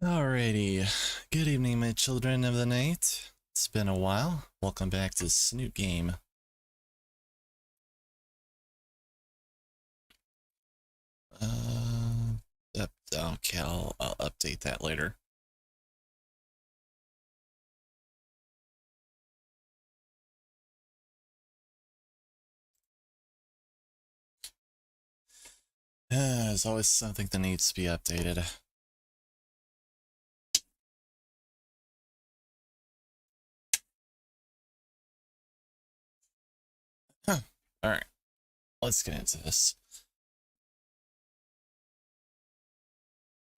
Alrighty, good evening my children of the night. It's been a while. Welcome back to Snoot Game. Okay, I'll update that later. There's always something that needs to be updated. Alright, let's get into this.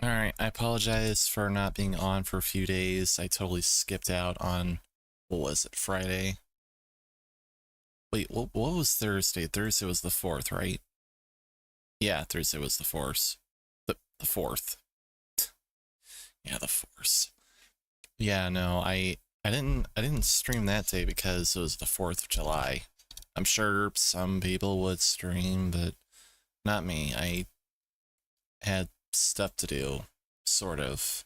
Alright, I apologize for not being on for a few days. I totally skipped out on, what was it, Friday? Wait, what was Thursday? Thursday was the 4th, right? Yeah, Thursday was the 4th. The 4th. Yeah, the 4th. Yeah, no, I didn't stream that day because it was the 4th of July. I'm sure some people would stream, but not me. I had stuff to do, sort of.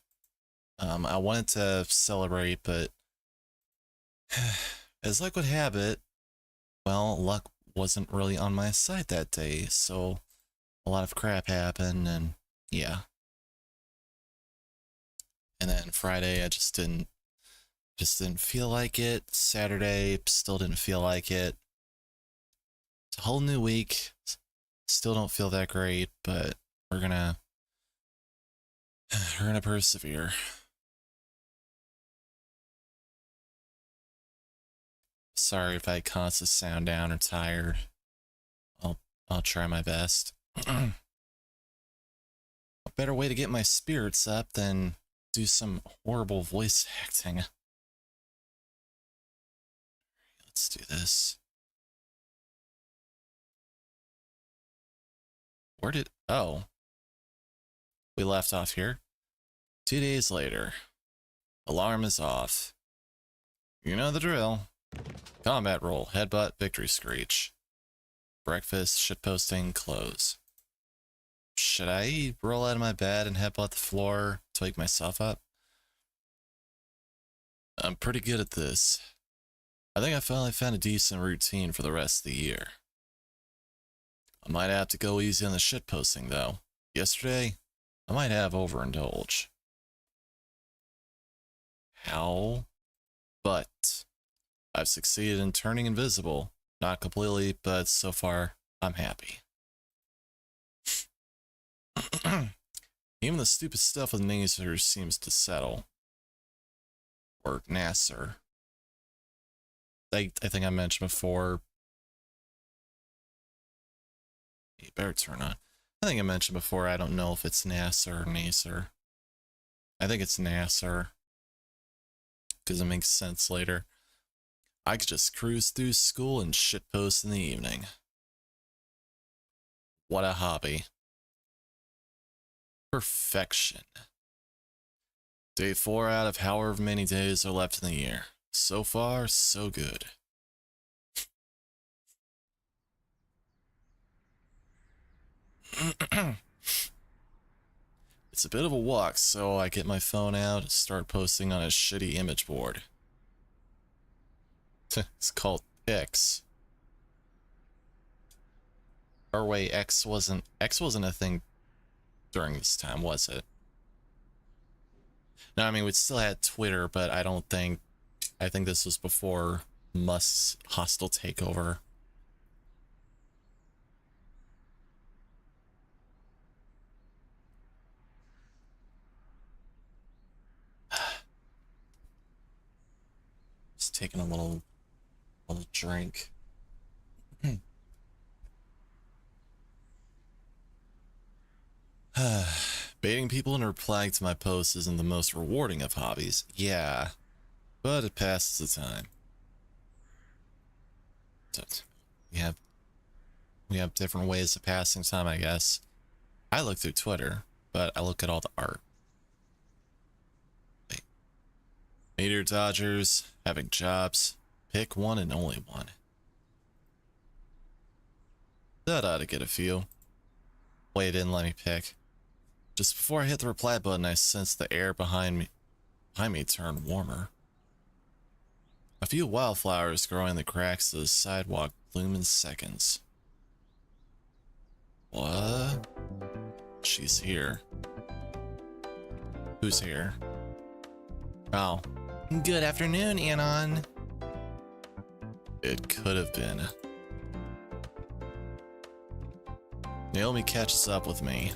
I wanted to celebrate, but as luck would have it, well, luck wasn't really on my side that day, so a lot of crap happened, and yeah. And then Friday, I just didn't feel like it. Saturday, still didn't feel like it. It's a whole new week. Still don't feel that great, but we're gonna persevere. Sorry if I constantly sound down or tired. I'll try my best. A better way to get my spirits up than do some horrible voice acting. Let's do this. Oh. We left off here. 2 days later. Alarm is off. You know the drill. Combat roll, headbutt, victory screech. Breakfast, shitposting, close. Should I roll out of my bed and headbutt the floor to wake myself up? I'm pretty good at this. I think I finally found a decent routine for the rest of the year. I might have to go easy on the shitposting though. Yesterday, I might have overindulged. How? But I've succeeded in turning invisible. Not completely, but so far, I'm happy. Even the stupid stuff with Nasser seems to settle. Or Nasser. I think I mentioned before, You better turn on. I think I mentioned before, I don't know if it's NASA or NASR. I think it's NASR. Because it makes sense later. I could just cruise through school and shitpost in the evening. What a hobby. Perfection. Day 4 out of however many days are left in the year. So far, so good. It's a bit of a walk, so I get my phone out and start posting on a shitty image board. It's called X. Or wait, X wasn't a thing during this time, was it? No, I mean, we still had Twitter, but I think this was before Musk's hostile takeover. Just taking a little drink. Baiting people into replying to my posts isn't the most rewarding of hobbies. Yeah, but it passes the time. We have different ways of passing time, I guess. I look through Twitter, but I look at all the art. Wait. Meteor dodgers, having jobs. Pick one and only one. That ought to get a few. Wait, it didn't let me pick. Just before I hit the reply button, I sensed the air behind me turn warmer. A few wildflowers growing in the cracks of the sidewalk bloom in seconds. What? She's here. Who's here? Oh. Good afternoon, Anon. It could have been. Naomi catches up with me.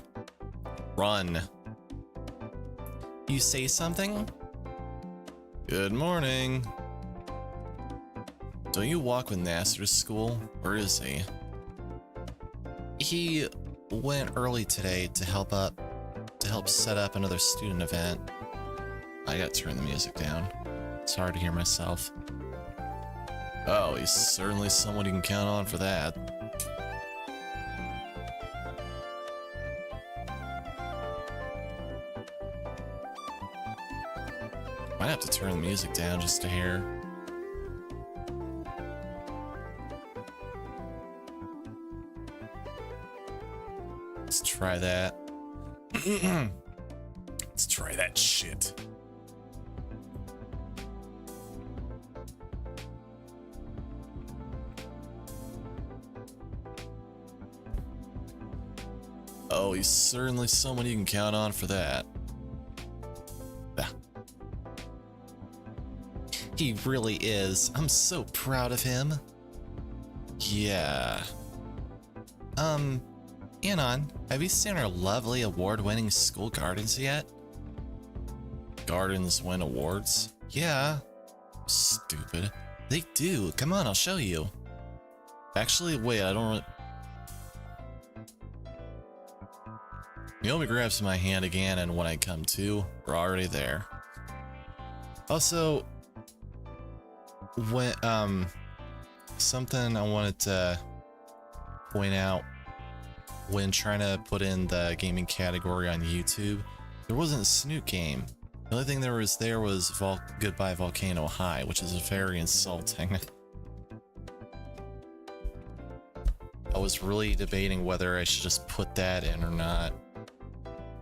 Run. You say something? Good morning. Don't you walk with Nasser to school? Where is he? He went early today to help set up another student event. I gotta turn the music down. It's hard to hear myself. Oh, he's certainly someone you can count on for that. Might have to turn the music down just to hear. Let's try that. Let's try that shit. Oh, he's certainly someone you can count on for that. He really is. I'm so proud of him. Yeah. Anon, have you seen our lovely award-winning school gardens yet? Gardens win awards? Yeah. Stupid. They do. Come on, I'll show you. Actually, wait, I don't really... Naomi grabs my hand again, and when I come to, we're already there. Also, when, something I wanted to point out when trying to put in the gaming category on YouTube, there wasn't a Snoot game. The only thing there was Goodbye Volcano High, which is very insulting. I was really debating whether I should just put that in or not.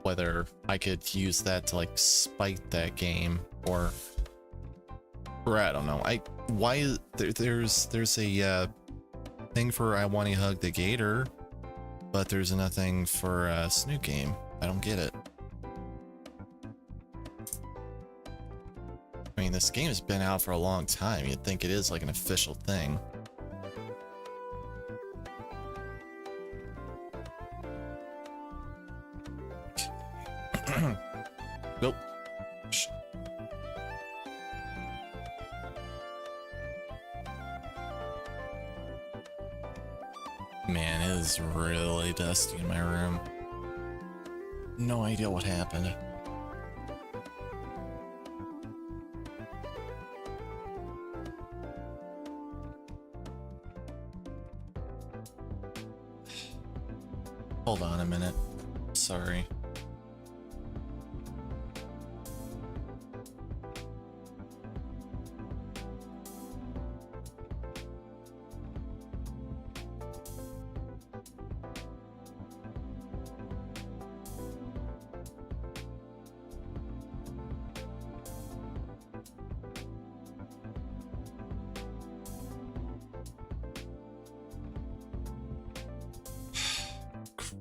Whether I could use that to like spite that game or I don't know. There's a thing for I Want to Hug the Gator, but there's nothing for a Snoot game. I don't get it. I mean, this game has been out for a long time. You'd think it is like an official thing. Nope. Man, it is really dusty in my room. No idea what happened. Hold on a minute. Sorry.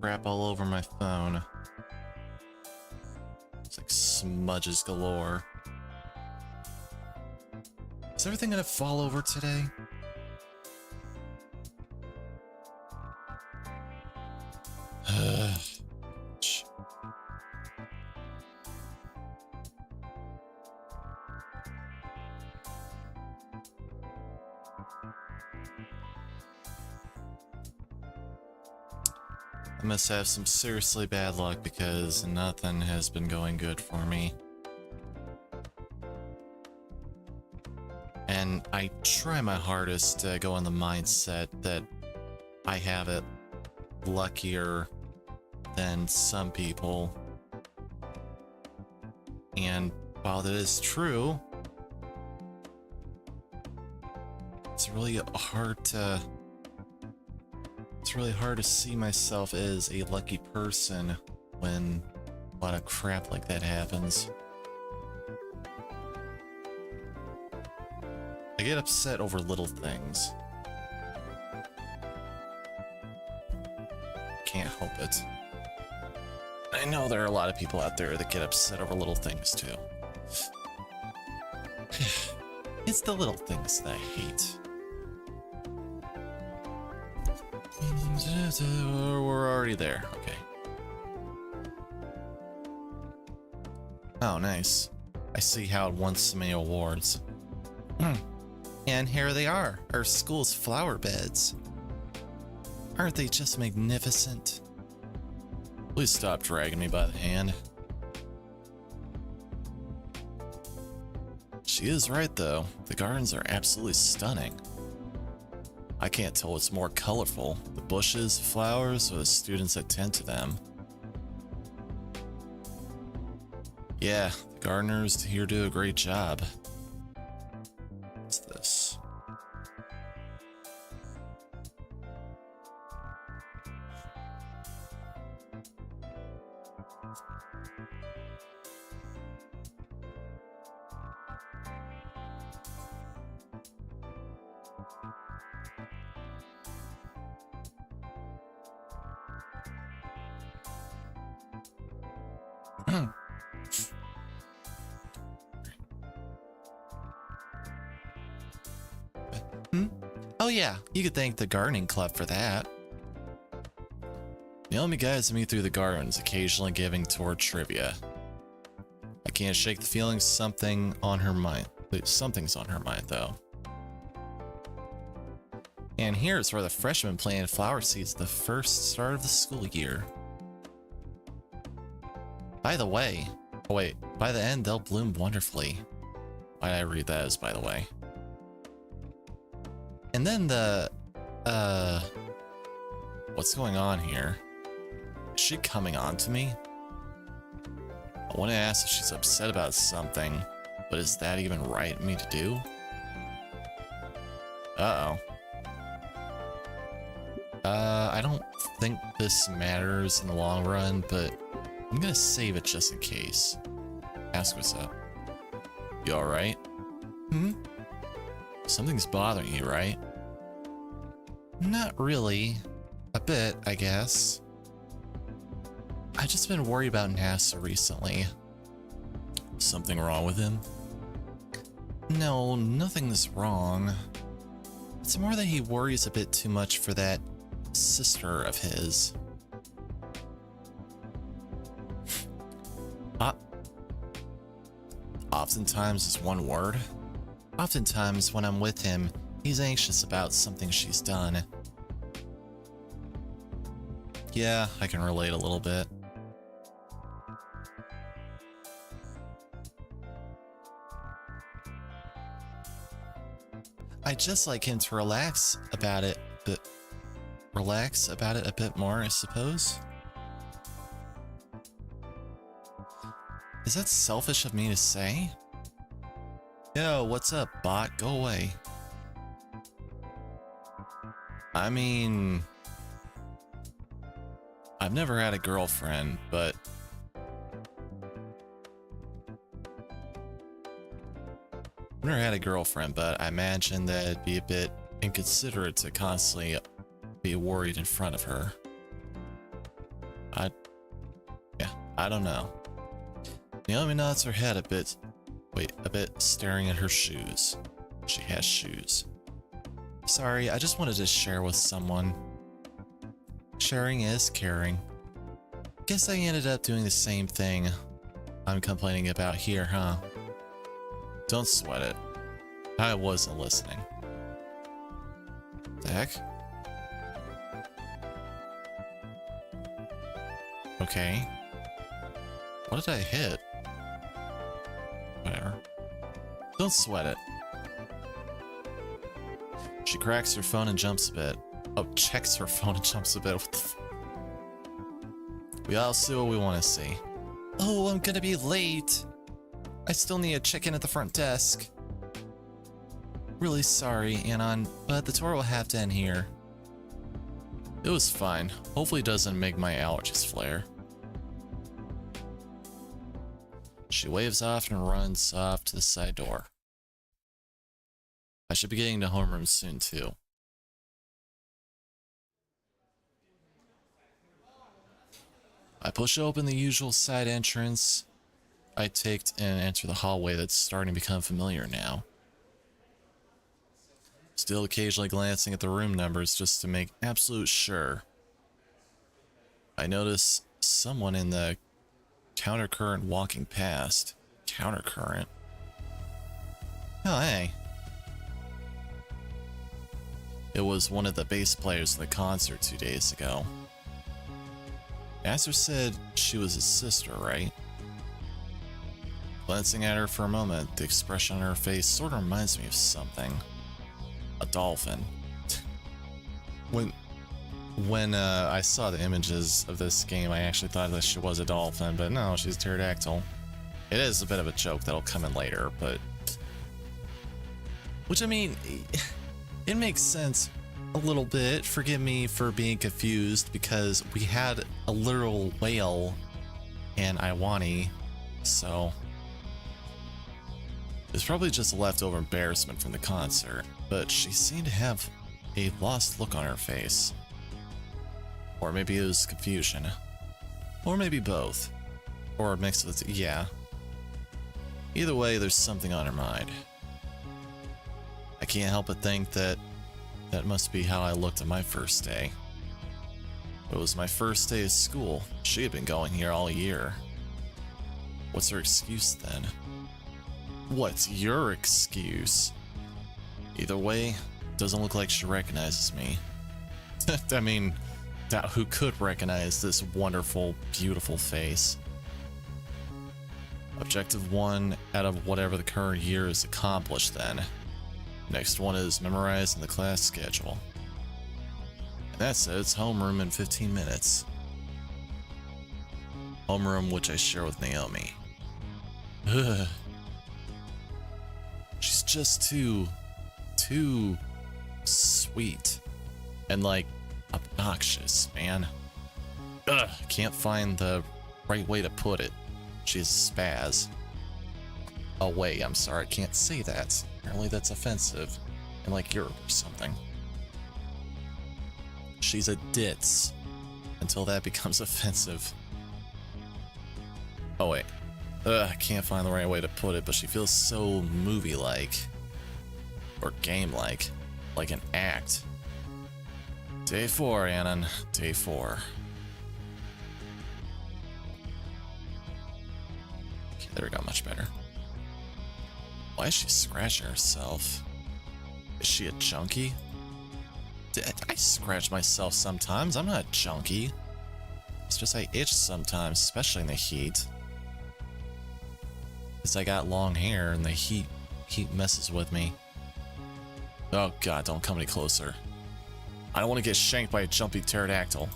Crap all over my phone. It's like smudges galore. Is everything gonna fall over today? I must have some seriously bad luck because nothing has been going good for me. And I try my hardest to go in the mindset that I have it luckier than some people. And while that is true, it's really hard to see myself as a lucky person when a lot of crap like that happens. I get upset over little things. Can't help it. I know there are a lot of people out there that get upset over little things too. It's the little things that I hate. We're already there. Okay. Oh, nice. I see how it won so many awards. And here they are, our school's flower beds. Aren't they just magnificent? Please stop dragging me by the hand. She is right, though. The gardens are absolutely stunning. I can't tell what's more colorful, the bushes, flowers, or the students that tend to them. Yeah, the gardeners here do a great job. What's this? Oh yeah, you could thank the gardening club for that. Naomi guides me through the gardens, occasionally giving toward trivia. I can't shake the feeling something's on her mind though. And here's where the freshmen planted flower seeds at the first start of the school year. By the way, oh wait, by the end they'll bloom wonderfully. Why did I read that as by the way? And then what's going on here? Is she coming on to me? I want to ask if she's upset about something, but is that even right of me to do? Uh-oh. I don't think this matters in the long run, but I'm gonna save it just in case. Ask what's up. You alright? Something's bothering you, right? Not really. A bit, I guess. I've just been worried about NASA recently. Something wrong with him? No, nothing's wrong. It's more that he worries a bit too much for that sister of his. Oftentimes is one word. Oftentimes when I'm with him, he's anxious about something she's done. Yeah, I can relate a little bit. I just like him to relax about it a bit more, I suppose. Is that selfish of me to say? Yo, what's up, bot? Go away. I mean, I've never had a girlfriend, but I imagine that it'd be a bit inconsiderate to constantly be worried in front of her. I don't know. Naomi nods her head a bit, staring at her shoes. She has shoes. Sorry, I just wanted to share with someone. Sharing is caring. Guess I ended up doing the same thing I'm complaining about here, huh? Don't sweat it. I wasn't listening. The heck? Okay. What did I hit? Whatever. Don't sweat it. She cracks her phone and jumps a bit. Oh, checks her phone and jumps a bit. What the We all see what we want to see. Oh, I'm gonna be late. I still need to check in at the front desk. Really sorry, Anon, but the tour will have to end here. It was fine. Hopefully it doesn't make my allergies flare. She waves off and runs off to the side door. I should be getting to homeroom soon, too. I push open the usual side entrance. I take and enter the hallway that's starting to become familiar now. Still occasionally glancing at the room numbers just to make absolute sure. I notice someone in the countercurrent walking past. Countercurrent? Oh, hey. It was one of the bass players in the concert 2 days ago. Asser said she was his sister, right? Glancing at her for a moment, the expression on her face sort of reminds me of something. A dolphin. When I saw the images of this game, I actually thought that she was a dolphin, but no, she's a pterodactyl. It is a bit of a joke that'll come in later, but... Which, I mean, it makes sense a little bit. Forgive me for being confused, because we had a literal whale in Iwani, so... It's probably just a leftover embarrassment from the concert, but she seemed to have a lost look on her face. Or maybe it was confusion. Or maybe both. Or a mix of the two. Yeah. Either way, there's something on her mind. I can't help but think that that must be how I looked on my first day. It was my first day of school. She had been going here all year. What's her excuse then? What's your excuse? Either way, doesn't look like she recognizes me. I mean, who could recognize this wonderful, beautiful face? Objective 1 out of whatever the current year is accomplished then. Next one is memorizing the class schedule. And that's it, it's homeroom in 15 minutes. Homeroom which I share with Naomi. Ugh. She's just too sweet and like obnoxious, man. Ugh, can't find the right way to put it. She's spaz. Oh wait, I'm sorry, I can't say that. Apparently that's offensive in like Europe or something. She's a ditz until that becomes offensive. Oh wait. I can't find the right way to put it, but she feels so movie-like. Or game-like. Like an act. Day 4, Anon. Day 4. Okay, there we go, much better. Why is she scratching herself? Is she a junkie? I scratch myself sometimes, I'm not a junkie. It's just I itch sometimes, especially in the heat. Because I got long hair and the heat messes with me. Oh god, don't come any closer. I don't want to get shanked by a jumpy pterodactyl.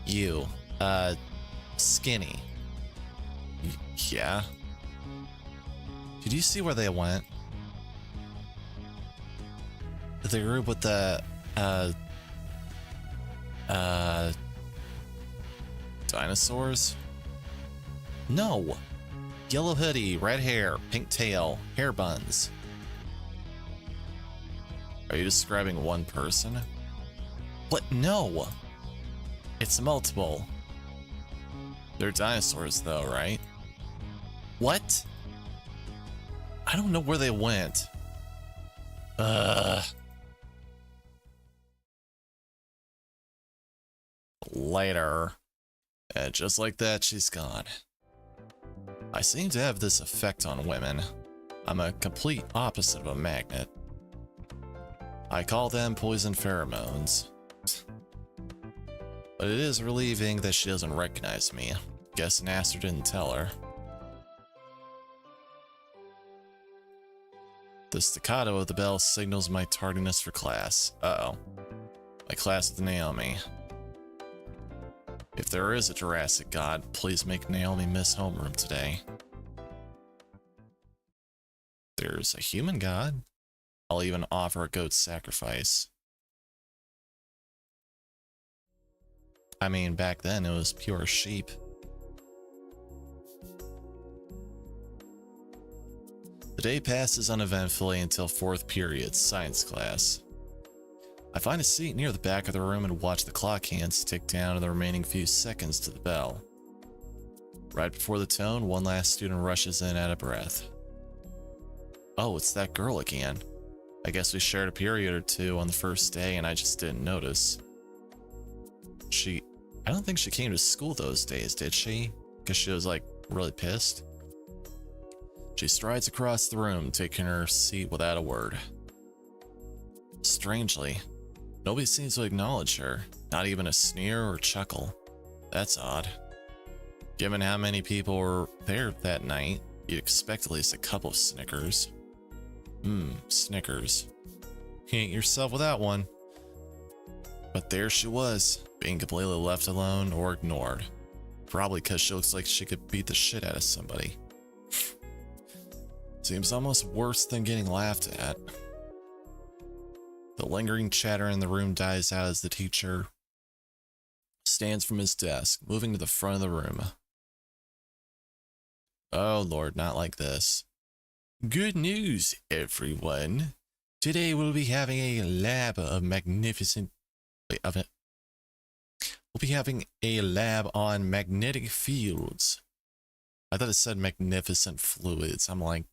You, skinny. Yeah. Did you see where they went? The group with the, dinosaurs? No! Yellow hoodie, red hair, pink tail, hair buns. Are you describing one person? What? No! It's multiple. They're dinosaurs though, right? What? I don't know where they went. Later. And just like that, she's gone. I seem to have this effect on women. I'm a complete opposite of a magnet. I call them poison pheromones. But it is relieving that she doesn't recognize me. Guess Nasser didn't tell her. The staccato of the bell signals my tardiness for class. Uh-oh. My class with Naomi. If there is a Jurassic god, please make Naomi miss homeroom today. There's a human god. I'll even offer a goat sacrifice. I mean, back then it was pure sheep. The day passes uneventfully until 4th period, science class. I find a seat near the back of the room and watch the clock hands tick down to the remaining few seconds to the bell. Right before the tone, one last student rushes in out of breath. Oh, it's that girl again. I guess we shared a period or two on the first day and I just didn't notice. I don't think she came to school those days, did she? Because she was like really pissed. She strides across the room, taking her seat without a word. Strangely, nobody seems to acknowledge her, not even a sneer or chuckle. That's odd. Given how many people were there that night, you'd expect at least a couple of snickers. Snickers. You ain't yourself without one. But there she was, being completely left alone or ignored. Probably because she looks like she could beat the shit out of somebody. Seems almost worse than getting laughed at. The lingering chatter in the room dies out as the teacher stands from his desk, moving to the front of the room. Oh Lord, not like this. Good news, everyone. Today we'll be having a lab of magnificent... We'll be having a lab on magnetic fields. I thought it said magnificent fluids. I'm like,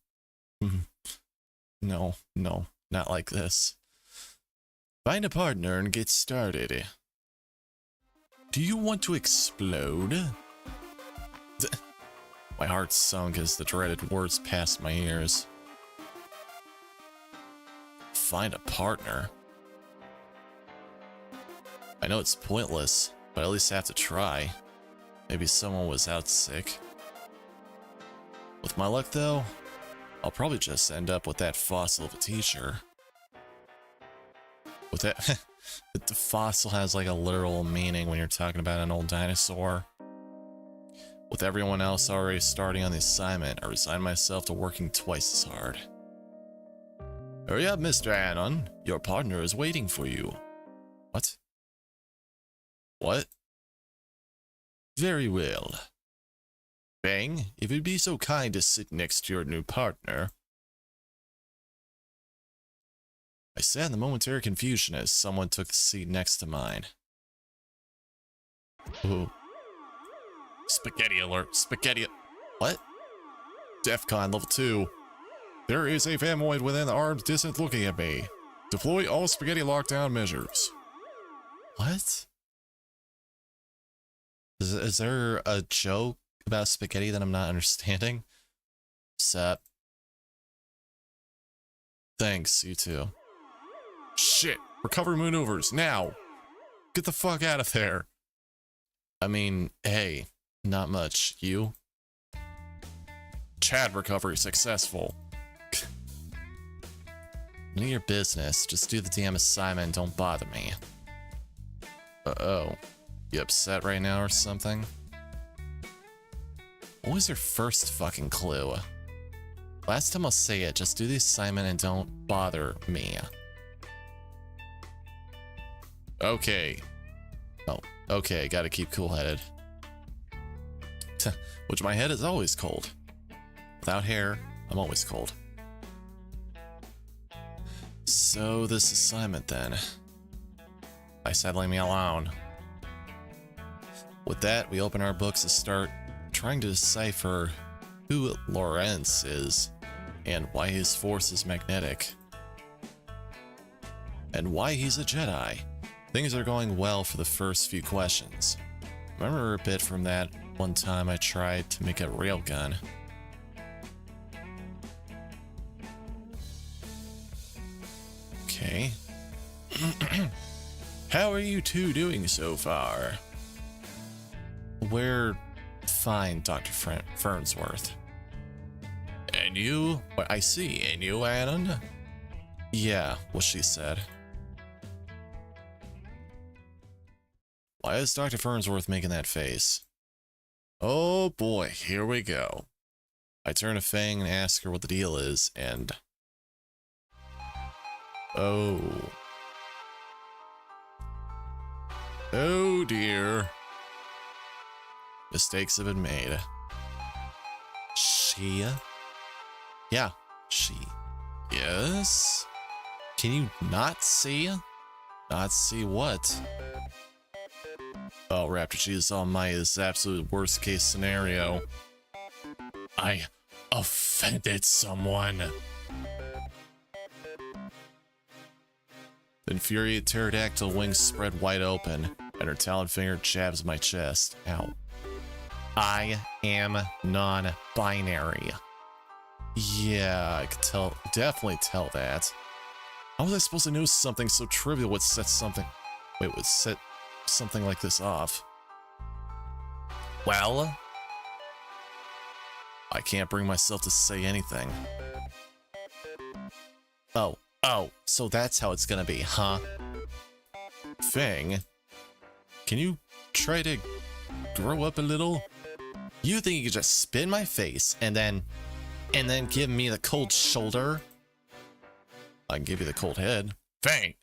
no, not like this. Find a partner and get started. Do you want to explode? My heart sunk as the dreaded words passed my ears. Find a partner? I know it's pointless, but at least I have to try. Maybe someone was out sick. With my luck though, I'll probably just end up with that fossil of a teacher. With that, the fossil has like a literal meaning when you're talking about an old dinosaur. With everyone else already starting on the assignment, I resign myself to working twice as hard. Hurry up, Mr. Anon. Your partner is waiting for you. What? What? Very well. Bang, if you'd be so kind to sit next to your new partner. I sat in the momentary confusion as someone took the seat next to mine. Ooh. Spaghetti alert. Spaghetti. What? DEFCON level 2. There is a famoid within arm's distance looking at me. Deploy all spaghetti lockdown measures. What? Is there a joke about spaghetti that I'm not understanding? Sup? Thanks, you too. Shit! Recovery maneuvers, now! Get the fuck out of there! I mean, hey, not much. You? Chad recovery successful. None of your business. Just do the damn assignment and don't bother me. Uh-oh. You upset right now or something? What was your first fucking clue? Last time I'll say it, just do the assignment and don't bother me. Okay. Oh, okay, gotta keep cool-headed. Which my head is always cold. Without hair, I'm always cold. So this assignment then. I said leave me alone. With that, we open our books to start trying to decipher who Lawrence is and why his force is magnetic. And why he's a Jedi. Things are going well for the first few questions. Remember a bit from that one time I tried to make a railgun. Okay. How are you two doing so far? We're fine, Dr. Fernsworth. And you? I see. And you, Annan? Yeah, what she said. Why is Dr. Fernsworth making that face? Oh boy, here we go. I turn to Fang and ask her what the deal is, and... Oh. Oh dear. Mistakes have been made. She? Yeah, she. Yes? Can you not see? Not see what? Oh, Raptor Jesus Almighty, this is absolute worst case scenario. I offended someone. The infuriated pterodactyl wings spread wide open, and her talon finger jabs my chest. Ow. I am non-binary. Yeah, I could tell, definitely tell that. How was I supposed to know something so trivial would set something... Wait, would set something like this off? Well... I can't bring myself to say anything. Oh, so that's how it's gonna be, huh? Fang, can you try to grow up a little? You think you could just spit in my face and then give me the cold shoulder? I can give you the cold head. Fang!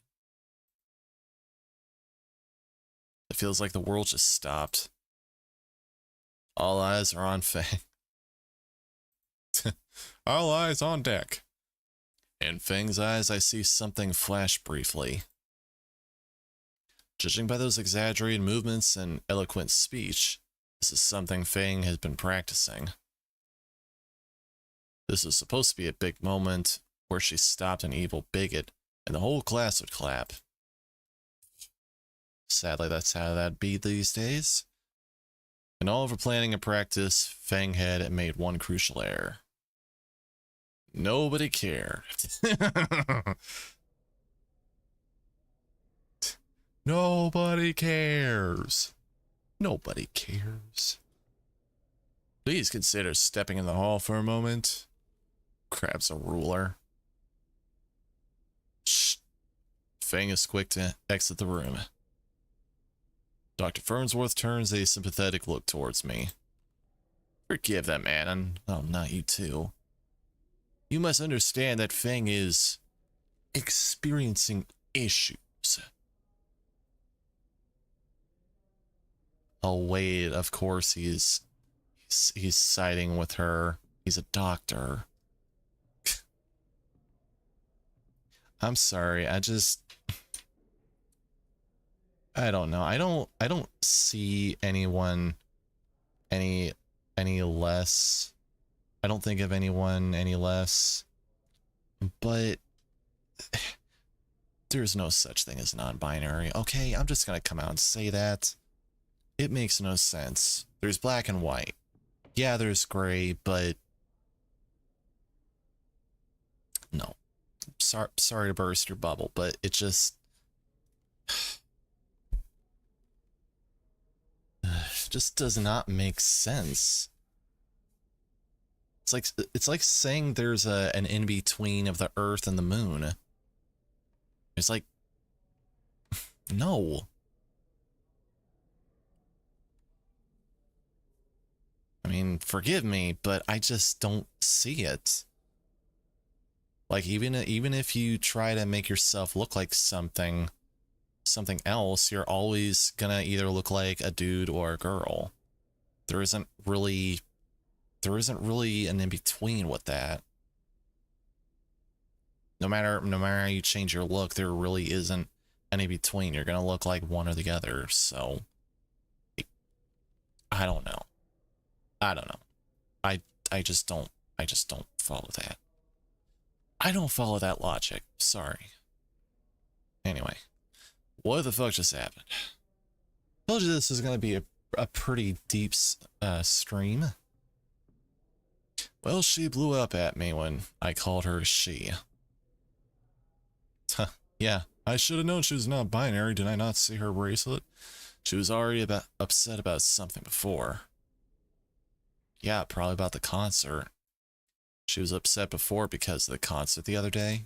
It feels like the world just stopped. All eyes are on Fang. All eyes on deck. In Fang's eyes, I see something flash briefly. Judging by those exaggerated movements and eloquent speech, this is something Fang has been practicing. This was supposed to be a big moment where she stopped an evil bigot and the whole class would clap. Sadly, that's how that'd be these days. In all of her planning and practice, Fang had made one crucial error. Nobody cared. Nobody cares. Nobody cares. Please consider stepping in the hall for a moment. Grabs a ruler. Shh. Fang is quick to exit the room. Dr. Fernsworth turns a sympathetic look towards me. Forgive that man, and oh, not you too. You must understand that Fang is experiencing issues. Oh wait, of course he's siding with her. He's a doctor. I'm sorry, I don't know. I don't see anyone any less. I don't think of anyone any less. But there's no such thing as non-binary. Okay, I'm just gonna come out and say that. It makes no sense. There's black and white. Yeah, there's gray, but no. Sorry to burst your bubble, but it just just does not make sense. It's like saying there's an in-between of the Earth and the Moon. It's like, no. I mean, forgive me, but I just don't see it. Like, even if you try to make yourself look like something else, you're always gonna either look like a dude or a girl. There isn't really an in-between with that. No matter how you change your look, there really isn't an in-between. You're gonna look like one or the other. So I don't know. I just don't follow that. I don't follow that logic. Sorry. Anyway, what the fuck just happened? Told you this is gonna be a pretty deep stream. Well, she blew up at me when I called her she. Yeah, I should have known she was not binary. Did I not see her bracelet? She was already upset about something before. Yeah, probably about the concert. She was upset before because of the concert the other day.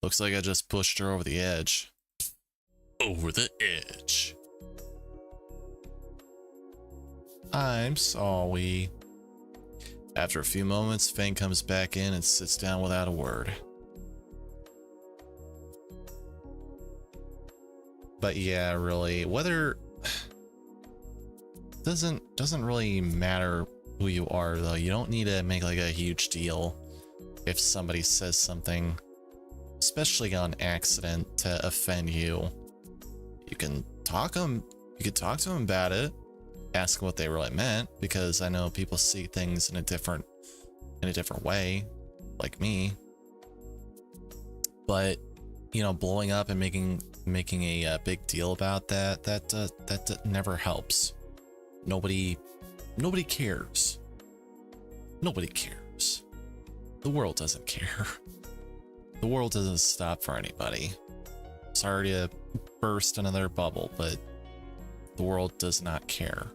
Looks like I just pushed her over the edge. Over the edge. I'm sorry. After a few moments, Fang comes back in and sits down without a word. But yeah, really, whether doesn't really matter who you are, though. You don't need to make like a huge deal if somebody says something, especially on accident, to offend you. You can talk to them about it, ask them what they really meant, because I know people see things in a different way, like me. But you know, blowing up and making a big deal about that never helps. Nobody cares. Nobody cares. The world doesn't care. The world doesn't stop for anybody. Sorry to burst another bubble, but the world does not care.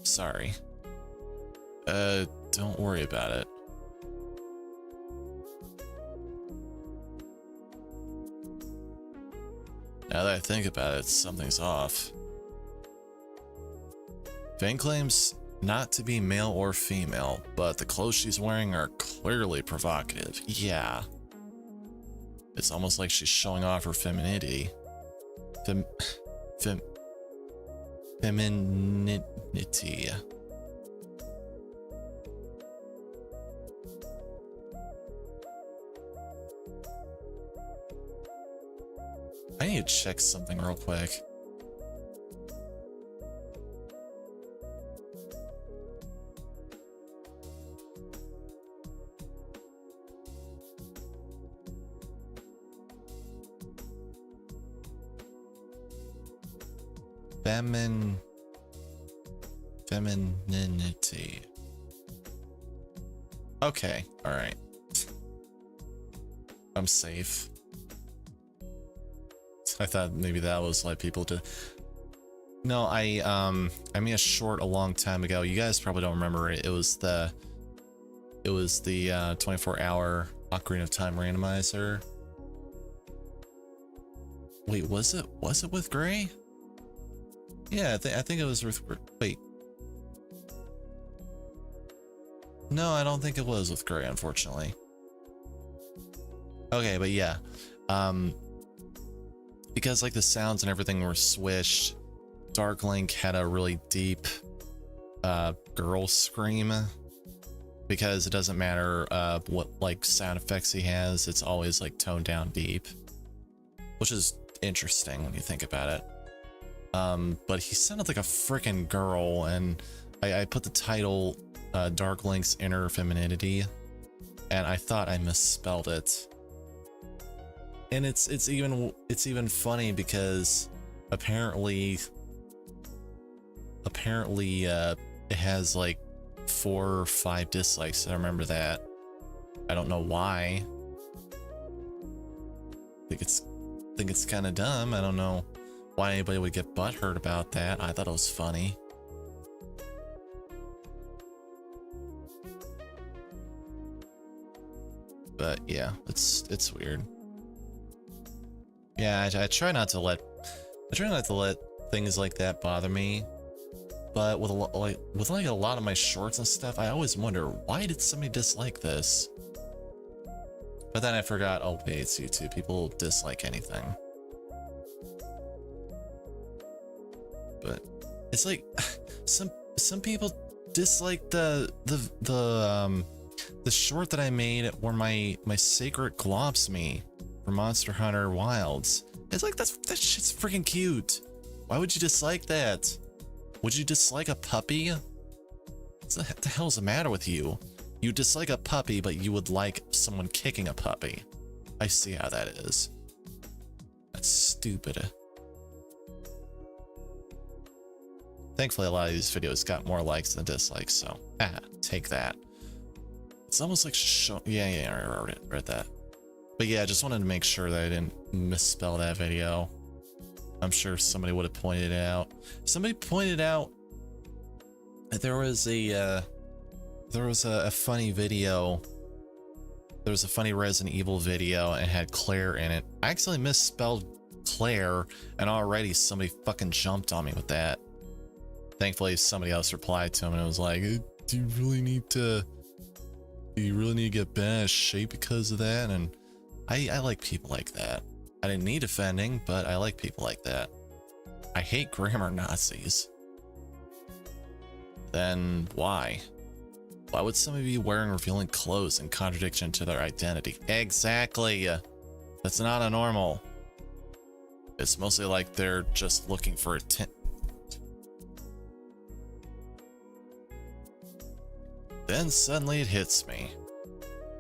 Sorry. Don't worry about it. Now that I think about it, something's off. Fang claims not to be male or female, but the clothes she's wearing are clearly provocative. Yeah. It's almost like she's showing off her femininity. Femininity. I need to check something real quick. Femininity. Okay, all right. I'm safe. I thought maybe that was like people to. No, I made a short a long time ago. You guys probably don't remember it. It was the 24-hour Ocarina of Time randomizer. Wait, was it with Gray? Yeah, I think it was with. Wait. No, I don't think it was with Gray, unfortunately. Okay, but yeah. Because like the sounds and everything were swished, Dark Link had a really deep girl scream. Because it doesn't matter what like sound effects he has, it's always like toned down deep. Which is interesting when you think about it. But he sounded like a freaking girl, and I put the title Dark Link's Inner Femininity, and I thought I misspelled it. And it's even funny because apparently it has like 4 or 5 dislikes. I remember that. I don't know why. I think it's kind of dumb. I don't know why anybody would get butthurt about that. I thought it was funny. But yeah, it's weird. Yeah, I try not to let things like that bother me. But with a lot of my shorts and stuff, I always wonder, why did somebody dislike this? But then I forgot, oh wait, it's YouTube. People dislike anything. But it's like some people dislike the short that I made where my sacred globs me for Monster Hunter Wilds. It's like that shit's freaking cute. Why would you dislike that? Would you dislike a puppy? What the hell's the matter with you? You dislike a puppy, but you would like someone kicking a puppy. I see how that is. That's stupid. Thankfully, a lot of these videos got more likes than dislikes, so take that. It's almost like yeah, I read that. But yeah, I just wanted to make sure that I didn't misspell that video. I'm sure somebody would have pointed it out. Somebody pointed out that there was a funny video. There was a funny Resident Evil video and it had Claire in it. I actually misspelled Claire, and already somebody fucking jumped on me with that. Thankfully, somebody else replied to him and it was like, "Do you really need to get bent out of shape because of that?" And I like people like that. I didn't need offending, but I like people like that. I hate grammar Nazis. Then why? Why would somebody be wearing revealing clothes in contradiction to their identity? Exactly. That's not a normal. It's mostly like they're just looking for attention. Then suddenly it hits me.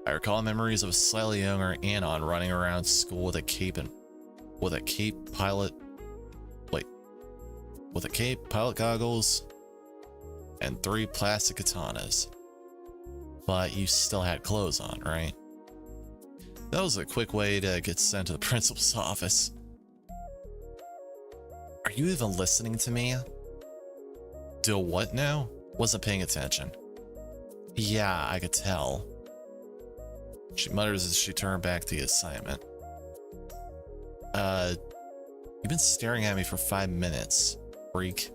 I recall memories of a slightly younger Anon running around school with a cape, pilot goggles, and 3 plastic katanas. But you still had clothes on, right? That was a quick way to get sent to the principal's office. Are you even listening to me? Do what now? Wasn't paying attention. Yeah, I could tell. She mutters as she turned back to the assignment. You've been staring at me for 5 minutes, freak.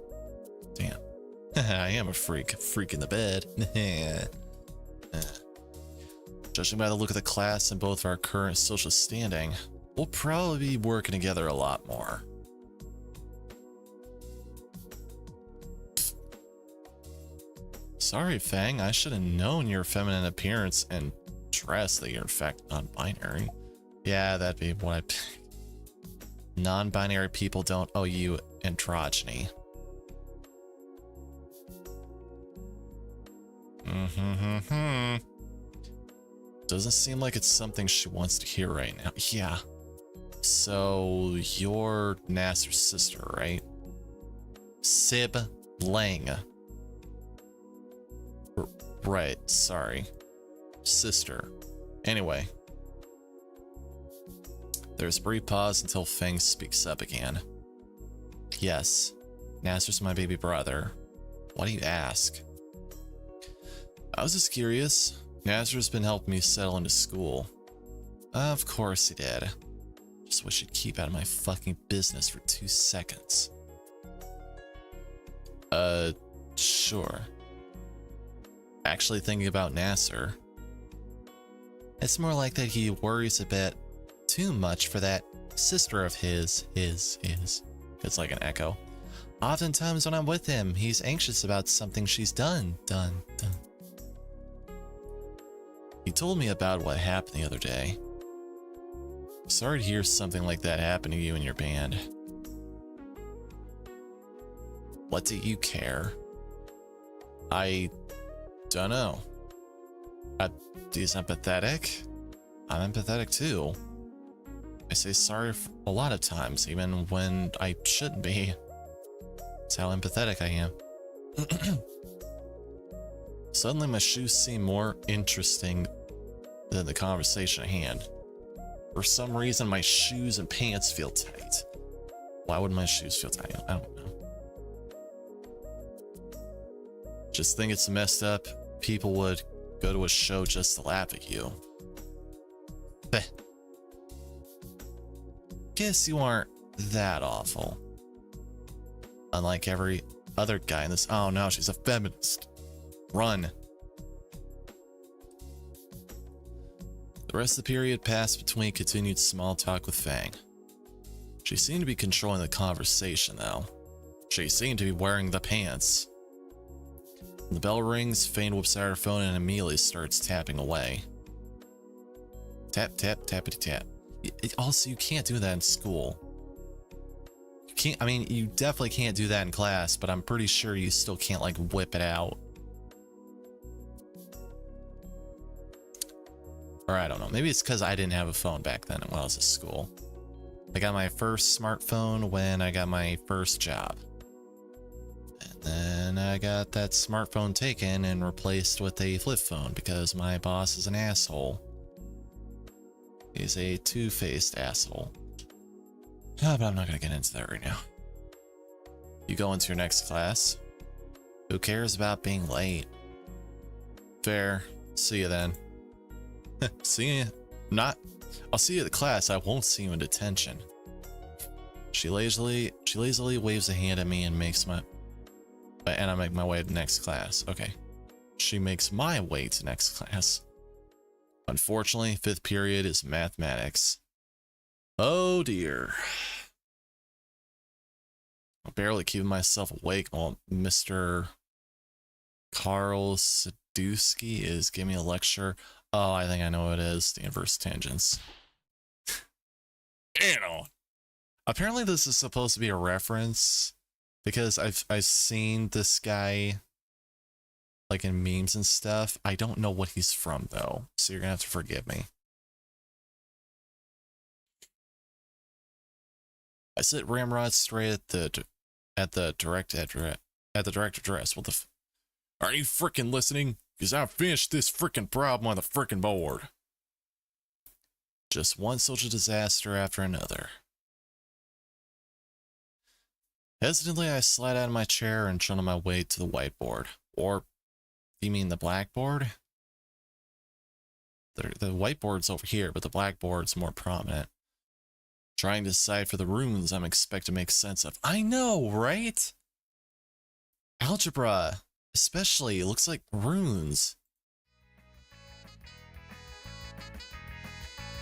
Damn. I am a freak. Freak in the bed. Judging by the look of the class and both our current social standing, we'll probably be working together a lot more. Sorry, Fang. I should have known your feminine appearance and dress that you're in fact non-binary. Yeah, that'd be what I pick. Non-binary people don't owe you androgyny. Doesn't seem like it's something she wants to hear right now. Yeah. So, you're Nasser's sister, right? Sibling. Right, sorry. Sister. Anyway. There's a brief pause until Feng speaks up again. Yes, Nasser's my baby brother. Why do you ask? I was just curious. Nasser's been helping me settle into school. Of course he did. Just wish he'd keep out of my fucking business for 2 seconds. Sure. Actually thinking about Nasser. It's more like that he worries a bit too much for that sister of his. It's like an echo. Oftentimes when I'm with him, he's anxious about something she's done. He told me about what happened the other day. Sorry to hear something like that happen to you and your band. What do you care? I don't know. He's empathetic? I'm empathetic too. I say sorry a lot of times, even when I shouldn't be. That's how empathetic I am. Suddenly my shoes seem more interesting than the conversation at hand. For some reason my shoes and pants feel tight. Why would my shoes feel tiny? I don't know. Just think it's messed up. People would go to a show just to laugh at you. Heh. Guess you aren't that awful. Unlike every other guy in this. Oh no, she's a feminist. Run. The rest of the period passed between continued small talk with Fang. She seemed to be controlling the conversation though. She seemed to be wearing the pants. When the bell rings, Fang whips out her phone and immediately starts tapping away. Tap, tap, tappity tap. Also, you can't do that in school. You can't, I mean, you definitely can't do that in class, but I'm pretty sure you still can't, like, whip it out. Or I don't know. Maybe it's because I didn't have a phone back then when I was at school. I got my first smartphone when I got my first job. And then I got that smartphone taken and replaced with a flip phone because my boss is an asshole. He's a two-faced asshole. Oh, but I'm not going to get into that right now. You go into your next class. Who cares about being late? Fair. See you then. See you. I'll see you at the class. I won't see you in detention. She lazily waves a hand at me and I make my way to next class. Okay. She makes my way to next class. Unfortunately, 5th period is mathematics. Oh dear. I'm barely keeping myself awake while Mr. Carl Sadusky is giving me a lecture. Oh, I think I know what it is. The inverse tangents. Apparently this is supposed to be a reference because I've seen this guy like in memes and stuff. I don't know what he's from though, so you're gonna have to forgive me. I sit ramrod straight at the direct address. What the Are you freaking listening? Because I finished this freaking problem on the freaking board. Just one social disaster after another. Hesitantly, I slide out of my chair and turn on my way to the whiteboard. Or, you mean the blackboard? The whiteboard's over here, but the blackboard's more prominent. Trying to decipher the runes I'm expected to make sense of. I know, right? Algebra, especially, it looks like runes.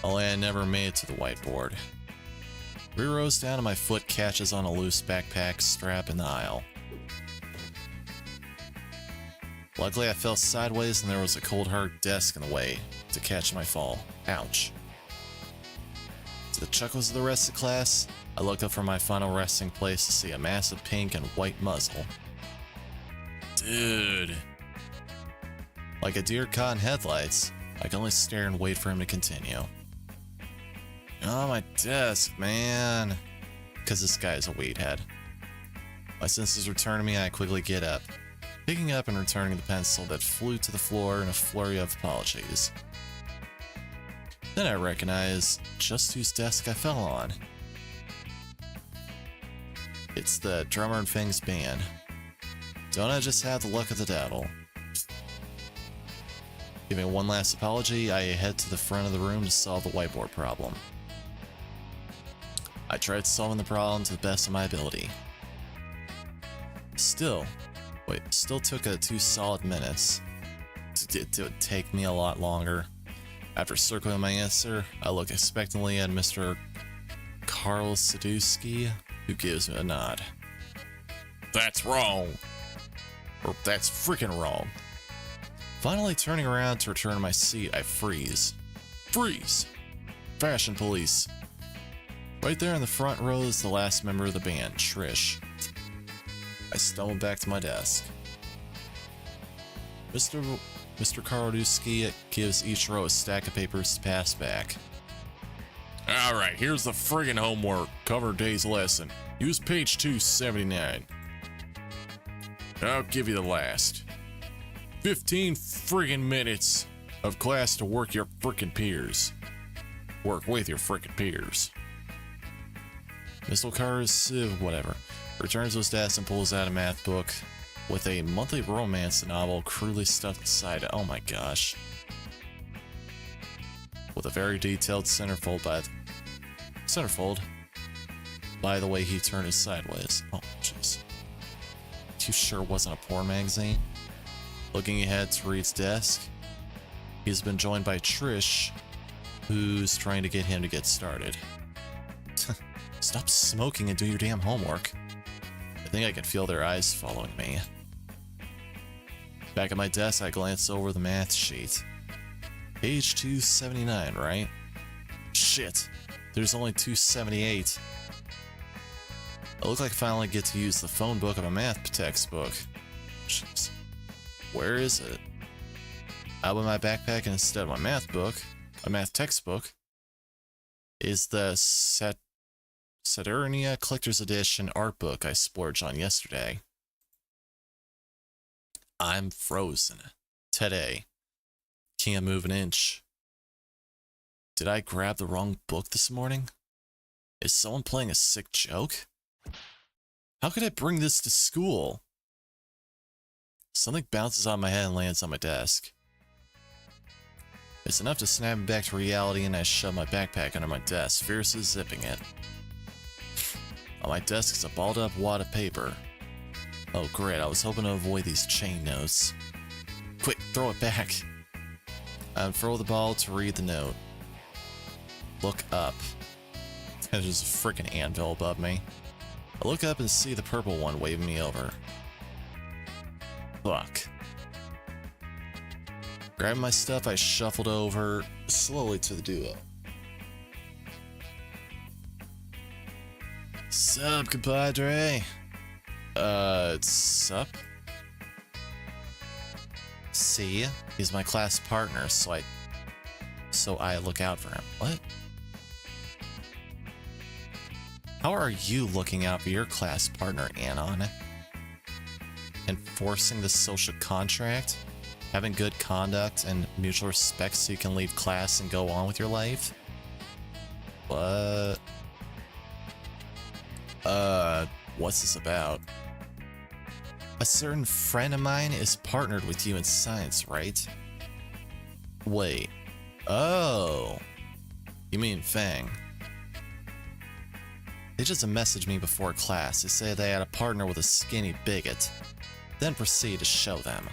Only I never made it to the whiteboard. 3 rows down and my foot catches on a loose backpack strap in the aisle. Luckily I fell sideways and there was a cold hard desk in the way to catch my fall. Ouch. To the chuckles of the rest of the class, I look up from my final resting place to see a massive pink and white muzzle. Dude. Like a deer caught in headlights, I can only stare and wait for him to continue. Oh, my desk, man. Because this guy is a weed head. My senses return to me and I quickly get up, picking up and returning the pencil that flew to the floor in a flurry of apologies. Then I recognize just whose desk I fell on. It's the drummer in Fang's band. Don't I just have the luck of the devil? Giving one last apology, I head to the front of the room to solve the whiteboard problem. I tried solving the problem to the best of my ability. Still took 2 solid minutes. It would take me a lot longer. After circling my answer, I look expectantly at Mr. Carl Sadusky, who gives me a nod. That's wrong. Or that's freaking wrong. Finally turning around to return to my seat, I freeze. Freeze! Fashion police. Right there in the front row is the last member of the band, Trish. I stumble back to my desk. Mr. Karadusky gives each row a stack of papers to pass back. Alright, here's the friggin' homework. Cover day's lesson. Use page 279. I'll give you the last. 15 friggin' minutes of class to work your frickin' peers. Work with your frickin' peers. Missile cars, whatever. Returns to his desk and pulls out a math book with a monthly romance novel crudely stuffed inside it. Oh my gosh. With a very detailed centerfold by the way he turned it sideways. Oh, jeez. You sure it wasn't a porn magazine? Looking ahead to Reed's desk, he's been joined by Trish, who's trying to get him to get started. Stop smoking and do your damn homework. I think I can feel their eyes following me. Back at my desk, I glance over the math sheet. Page 279, right? Shit, there's only 278. I look like I finally get to use the phone book of a math textbook. Jeez. Where is it? Out of my backpack, and instead of my math textbook, is the Saturnia Collector's Edition art book I splurged on yesterday. I'm frozen. Today. Can't move an inch. Did I grab the wrong book this morning? Is someone playing a sick joke? How could I bring this to school? Something bounces on my head and lands on my desk. It's enough to snap me back to reality, and I shove my backpack under my desk, fiercely zipping it. On my desk is a balled up wad of paper. Oh great, I was hoping to avoid these chain notes. Quick, throw it back. I unfurl the ball to read the note. Look up. There's a freaking anvil above me. I look up and see the purple one waving me over. Fuck. Grabbing my stuff, I shuffled over slowly to the duo. Sup, compadre? Sup? See? He's my class partner, so I look out for him. What? How are you looking out for your class partner, Anon? Enforcing the social contract? Having good conduct and mutual respect so you can leave class and go on with your life? What? What's this about? A certain friend of mine is partnered with you in science, right? Wait. Oh. You mean Fang? They just messaged me before class to say they had a partner with a skinny bigot, then proceed to show them.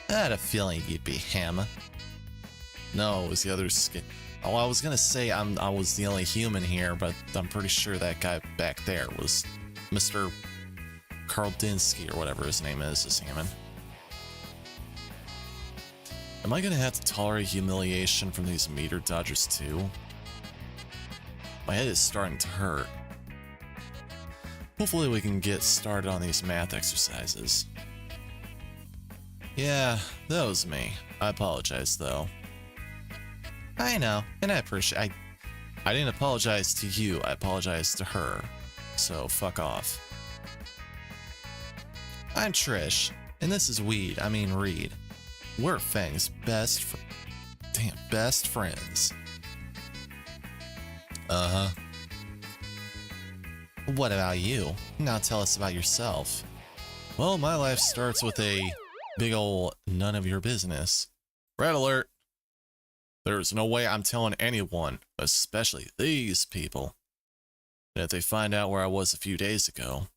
I had a feeling you'd be him. No, it was the other skin. Oh, I was gonna say I was the only human here, but I'm pretty sure that guy back there was Mr. Karldinsky or whatever his name is human. Am I gonna have to tolerate humiliation from these meter dodgers too? My head is starting to hurt. Hopefully we can get started on these math exercises. Yeah, that was me. I apologize though. I know, and I appreciate I didn't apologize to you, I apologized to her. So fuck off. I'm Trish, and this is Reed. We're Fang's best friends. Uh-huh. What about you? Now tell us about yourself. Well, my life starts with a big ol' none of your business. Red alert! There's no way I'm telling anyone, especially these people, that if they find out where I was a few days ago.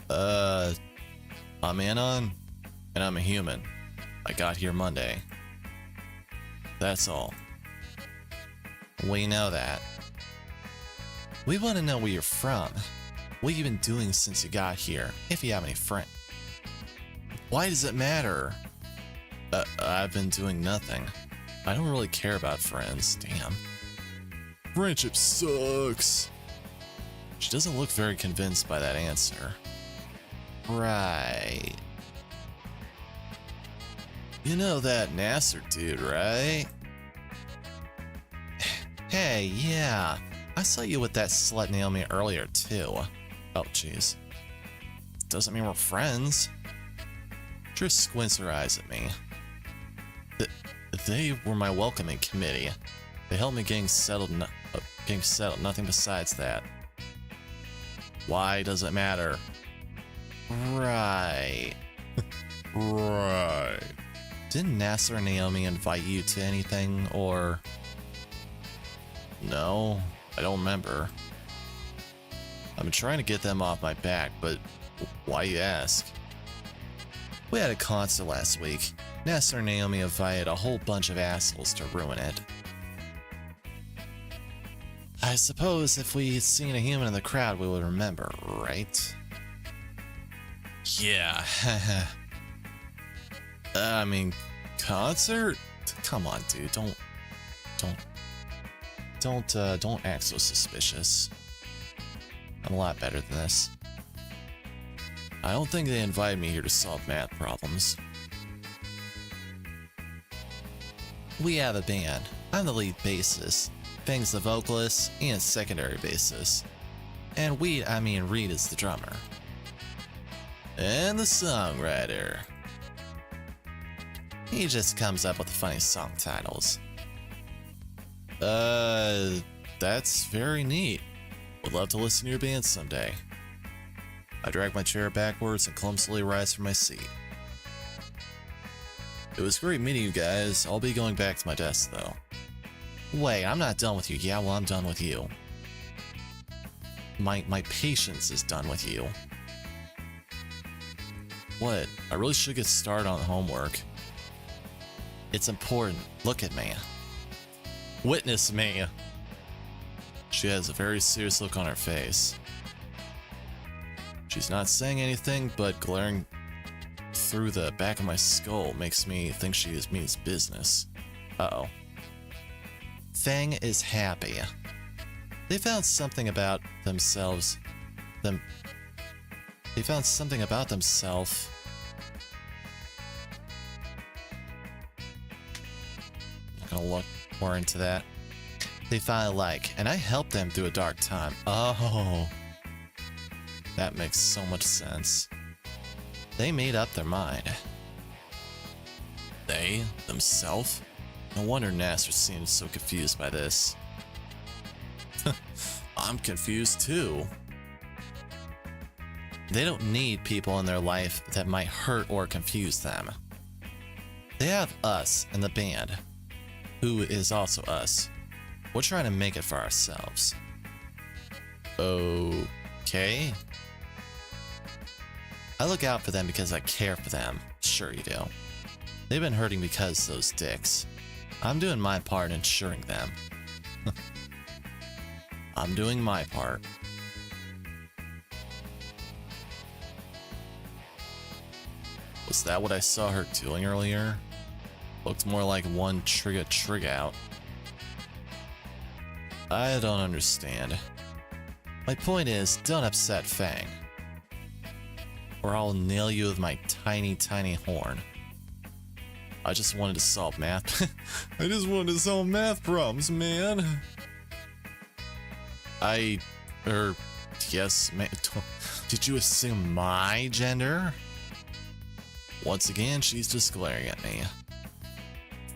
I'm Anon, and I'm a human. I got here Monday. That's all. We know that. We want to know where you're from. What you been doing since you got here, if you have any friends. Why does it matter? I've been doing nothing. I don't really care about friends, damn. Friendship sucks. She doesn't look very convinced by that answer. Right. You know that Nasser dude, right? Hey, yeah. I saw you with that slut Naomi earlier, too. Oh, jeez. Doesn't mean we're friends. Trish squints her eyes at me. They were my welcoming committee. They helped me getting settled Getting settled, nothing besides that. Why does it matter? Right. Right. Didn't Nasser and Naomi invite you to anything, or... No, I don't remember. I've been trying to get them off my back, but why you ask? We had a concert last week. Nasser and Naomi invited a whole bunch of assholes to ruin it. I suppose if we had seen a human in the crowd, we would remember, right? Yeah. I mean, concert? Come on, dude. Don't act so suspicious. I'm a lot better than this. I don't think they invited me here to solve math problems. We have a band. I'm the lead bassist. Fang's the vocalist and secondary bassist. And Reed is the drummer. And the songwriter. He just comes up with the funny song titles. That's very neat. Would love to listen to your band someday. I drag my chair backwards and clumsily rise from my seat. It was great meeting you guys. I'll be going back to my desk though. Wait, I'm not done with you. Yeah, well, I'm done with you. My patience is done with you. What? I really should get started on homework. It's important. Look at me. Witness me. She has a very serious look on her face. She's not saying anything, but glaring through the back of my skull makes me think she means business. Uh-oh. Fang is happy. They found something about themselves. They found something about themselves. Not gonna look more into that. They finally like, and I helped them through a dark time. Oh, that makes so much sense. They made up their mind. They? Themselves? No wonder Nasser seems so confused by this. I'm confused too. They don't need people in their life that might hurt or confuse them. They have us and the band, who is also us. We're trying to make it for ourselves. Okay. I look out for them because I care for them. Sure you do. They've been hurting because of those dicks. I'm doing my part in ensuring them. I'm doing my part. Was that what I saw her doing earlier? Looked more like one trig out. I don't understand. My point is, don't upset Fang, or I'll nail you with my tiny, tiny horn. I just wanted to solve math. I just wanted to solve math problems, man. Yes, man. Did you assume my gender? Once again, she's just glaring at me.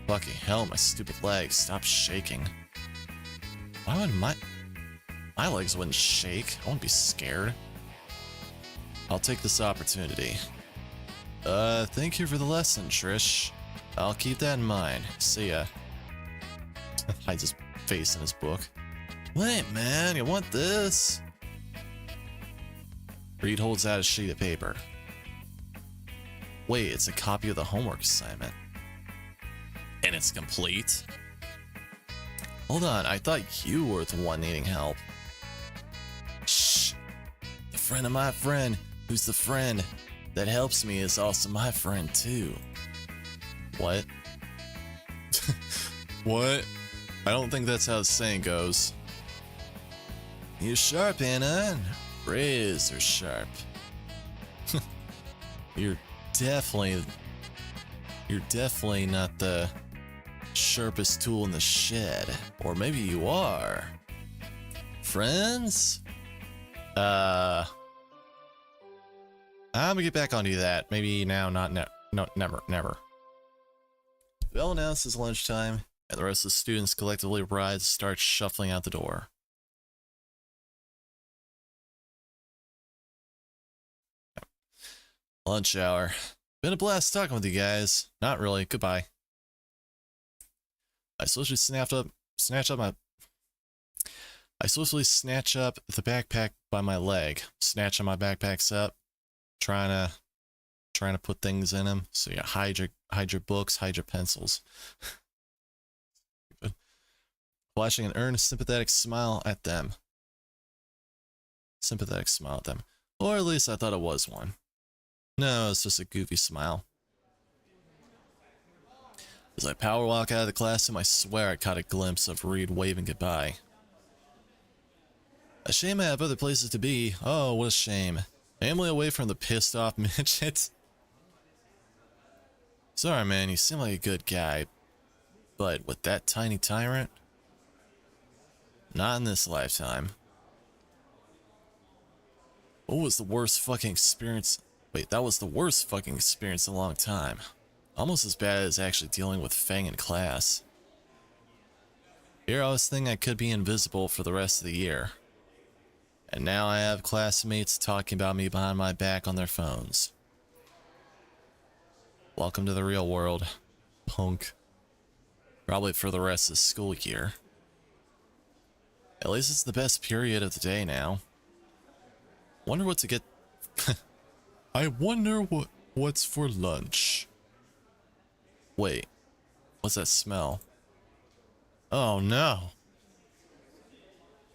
Fucking hell, my stupid legs, stop shaking. Why would my legs wouldn't shake? I wouldn't be scared. I'll take this opportunity. Thank you for the lesson, Trish. I'll keep that in mind. See ya. Hides his face in his book. Wait, man, you want this? Reed holds out a sheet of paper. Wait, it's a copy of the homework assignment. And it's complete? Hold on, I thought you were the one needing help. Shh. The friend of my friend, who's the friend that helps me, is also my friend too. What? What? I don't think that's how the saying goes. You're sharp, Anna. Razor sharp. You're definitely not the sharpest tool in the shed. Or maybe you are. Friends? I'm gonna get back onto that. Maybe now, not never. Bell announces lunchtime, and the rest of the students collectively rise and start shuffling out the door. Lunch hour. Been a blast talking with you guys. Not really. Goodbye. I swiftly snatch up the backpack by my leg. Snatching my backpacks up. Trying to put things in them. So yeah, hide your books, hide your pencils. Flashing an earnest, sympathetic smile at them. Or at least I thought it was one. No, it's just a goofy smile. As I power walk out of the classroom, I swear I caught a glimpse of Reed waving goodbye. A shame I have other places to be. Oh, what a shame. Family away from the pissed off midget. Sorry, man, you seem like a good guy. But with that tiny tyrant? Not in this lifetime. What was the worst fucking experience? Wait, that was the worst fucking experience in a long time. Almost as bad as actually dealing with Fang in class. Here I was thinking I could be invisible for the rest of the year. And now I have classmates talking about me behind my back on their phones. Welcome to the real world, punk. Probably for the rest of the school year. At least it's the best period of the day now. Wonder what to get... I wonder what's for lunch. Wait, what's that smell? Oh no.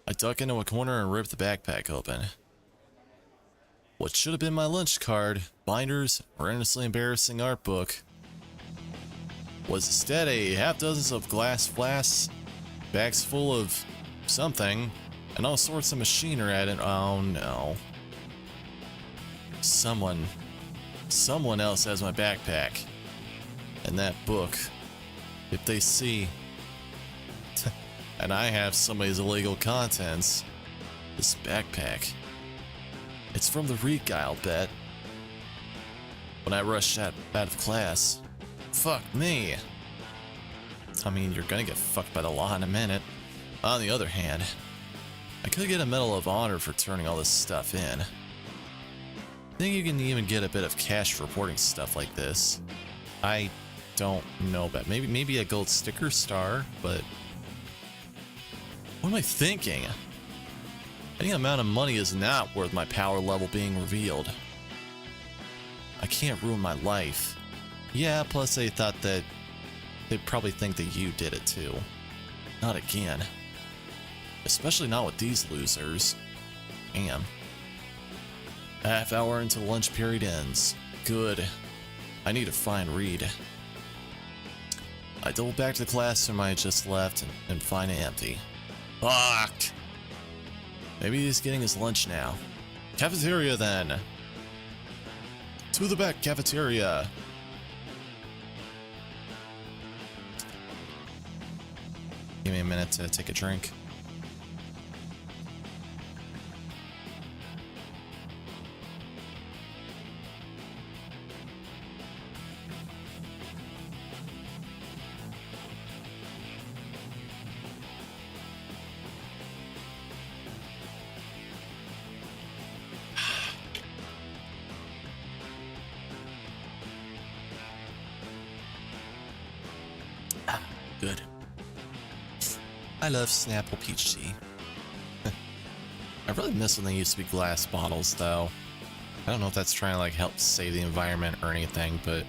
I duck into a corner and rip the backpack open. What should have been my lunch card, binders, or endlessly embarrassing art book was instead a half dozen of glass flasks, bags full of something, and all sorts of machinery at it. Oh no. Someone else has my backpack. And that book. If they see... and I have somebody's illegal contents. This backpack. It's from the Reed guy, I'll bet. When I rush out of class. Fuck me. I mean, you're gonna get fucked by the law in a minute. On the other hand, I could get a Medal of Honor for turning all this stuff in. I think you can even get a bit of cash for reporting stuff like this. I don't know about maybe a gold sticker star, but what am I thinking? Any amount of money is not worth my power level being revealed. I can't ruin my life. Yeah, plus they thought that they'd probably think that you did it too. Not again. Especially not with these losers. Damn. Half hour until lunch period ends. Good. I need to find Reed. I double back to the classroom I just left and find it empty. Fuck! Maybe he's getting his lunch now. Cafeteria then! To the back cafeteria! Give me a minute to take a drink. Good. I love Snapple peach tea. I really miss when they used to be glass bottles, though. I don't know if that's trying to like help save the environment or anything, but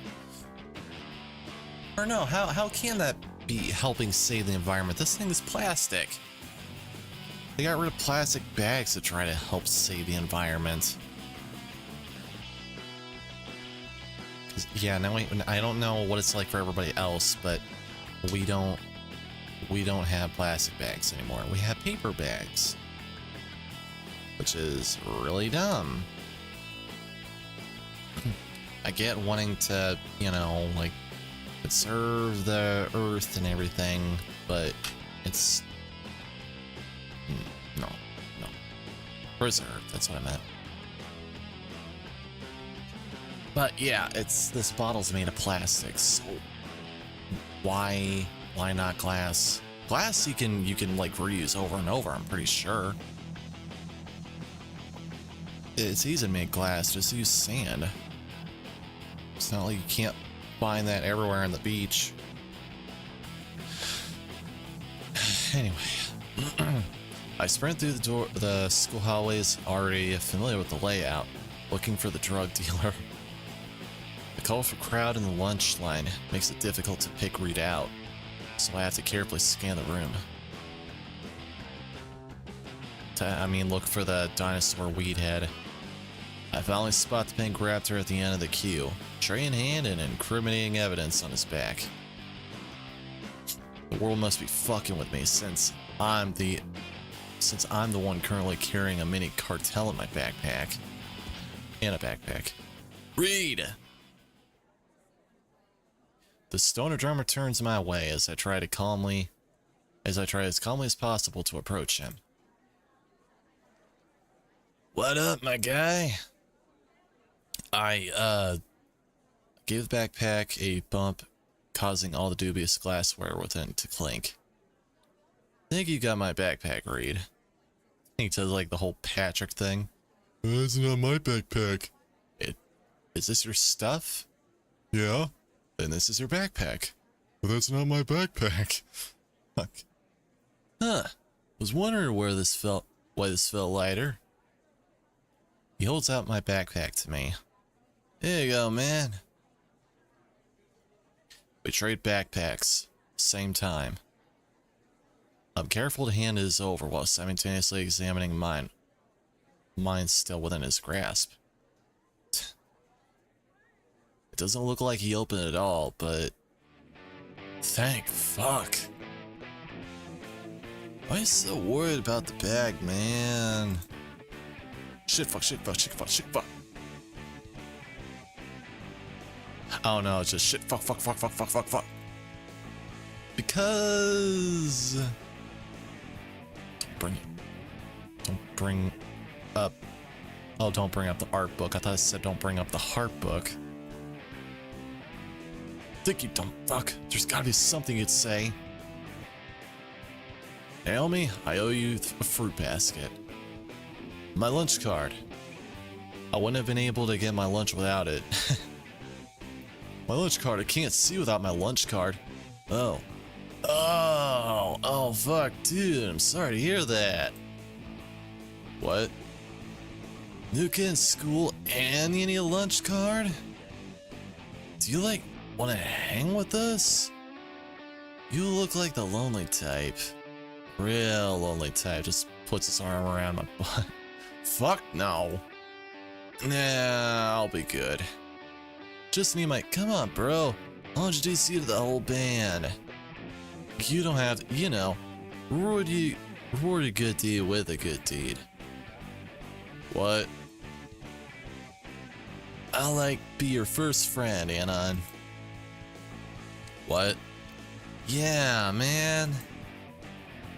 or no, how can that be helping save the environment? This thing is plastic. They got rid of plastic bags to try to help save the environment. Yeah, now I don't know what it's like for everybody else, but we don't have plastic bags anymore. We have paper bags, which is really dumb. I get wanting to, you know, like conserve the earth and everything, but it's no. Preserve, that's what I meant. But yeah, this bottle's made of plastic, so why not glass? Glass you can like reuse over and over, I'm pretty sure. It's easy to make glass, just use sand. It's not like you can't find that everywhere on the beach. Anyway, I sprint through the school hallways, already familiar with the layout, looking for the drug dealer. The colorful crowd in the lunch line makes it difficult to pick Reed out, so I have to carefully scan the room. Look for the dinosaur weed head. I finally spot the pink raptor at the end of the queue, tray in hand and incriminating evidence on his back. The world must be fucking with me since I'm the one currently carrying a mini cartel in my backpack. And a backpack. Reed! The stoner drummer turns my way as I try as calmly as possible to approach him. What up, my guy? I gave the backpack a bump, causing all the dubious glassware within to clink. Think you got my backpack, Reed. He does like the whole Patrick thing. That's not my backpack. Is this your stuff? Yeah. Then this is your backpack. But that's not my backpack. Fuck. Huh. Was wondering why this felt lighter. He holds out my backpack to me. Here you go, man. We trade backpacks. Same time. I'm careful to hand his over while simultaneously examining mine. Mine's still within his grasp. It doesn't look like he opened it all, but thank fuck. Why are you so worried about the bag, man? Shit fuck, shit fuck, shit fuck, shit fuck. Oh no, it's just shit fuck, fuck, fuck, fuck, fuck, fuck, fuck. Because... Don't bring up... Oh, don't bring up the art book. I thought it said don't bring up the heart book. Think you dumb fuck. There's gotta be something you'd say. Naomi, I owe you a fruit basket. My lunch card. I wouldn't have been able to get my lunch without it. My lunch card. I can't see without my lunch card. Oh. Oh, fuck, dude. I'm sorry to hear that. What? New kid in school and you need a lunch card? Do you, like, want to hang with us? You look like the lonely type. Real lonely type. Just puts his arm around my butt. Fuck no. Nah, I'll be good. Just need my... Come on, bro. I'll introduce you to the whole band. You don't have to, you know, reward a good deed with a good deed. What? I'll, like, be your first friend, Anon. What? Yeah, man.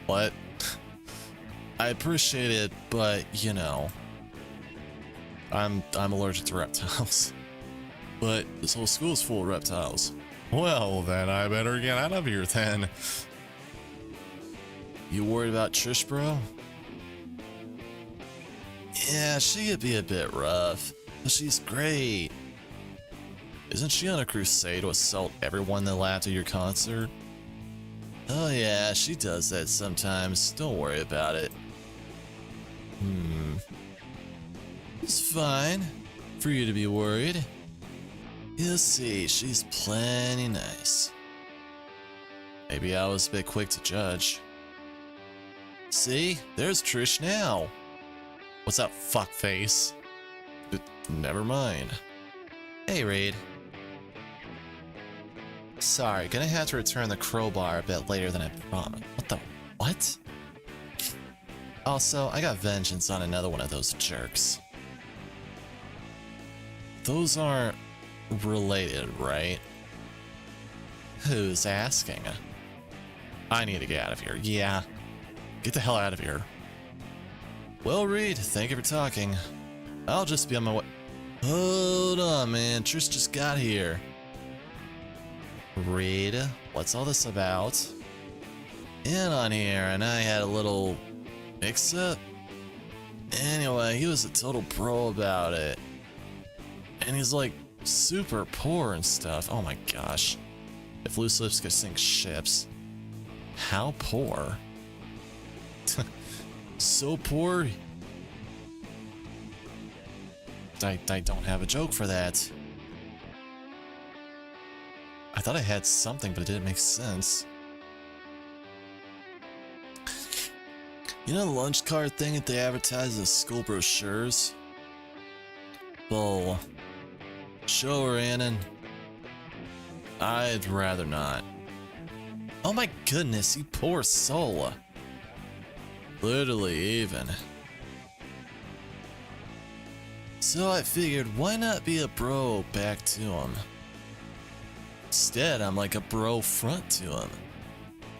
What? I appreciate it, but, you know, I'm allergic to reptiles. But this whole school's full of reptiles. Well, then I better get out of here, then. You worried about Trish, bro? Yeah, she could be a bit rough, but she's great. Isn't she on a crusade to assault everyone that laughed at your concert? Oh yeah, she does that sometimes. Don't worry about it. It's fine for you to be worried. You'll see, she's plenty nice. Maybe I was a bit quick to judge. See, there's Trish now. What's up, fuckface? But never mind. Hey, Reed. Sorry, gonna have to return the crowbar a bit later than I promised. What the... what? Also, I got vengeance on another one of those jerks. Those aren't related, right? Who's asking? I need to get out of here. Yeah. Get the hell out of here. Well, Reed, thank you for talking. I'll just be on my way. Hold on, man. Trish just got here. Reed, what's all this about? In on here, and I had a little mix-up. Anyway, he was a total pro about it. And he's like super poor and stuff. Oh my gosh. If loose lips could sink ships. How poor? So poor. I don't have a joke for that. I thought I had something, but it didn't make sense. You know the lunch card thing that they advertise as school brochures? Well, show her, Annan. I'd rather not. Oh my goodness, you poor soul. Literally even. So I figured, why not be a bro back to him? Instead, I'm like a bro front to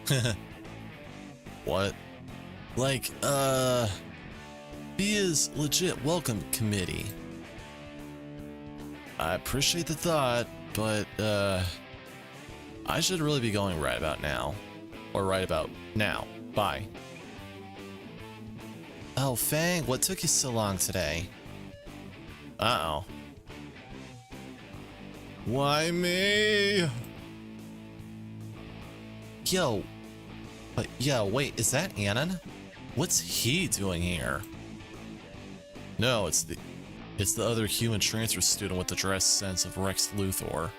him. What? Like, be his legit welcome committee. I appreciate the thought, but, I should really be going right about now. Or right about now. Bye. Oh, Fang, what took you so long today? Uh-oh. Why me? Yo. But, yo, wait, is that Annan? What's he doing here? No, it's the other human transfer student with the dress sense of Rex Luthor.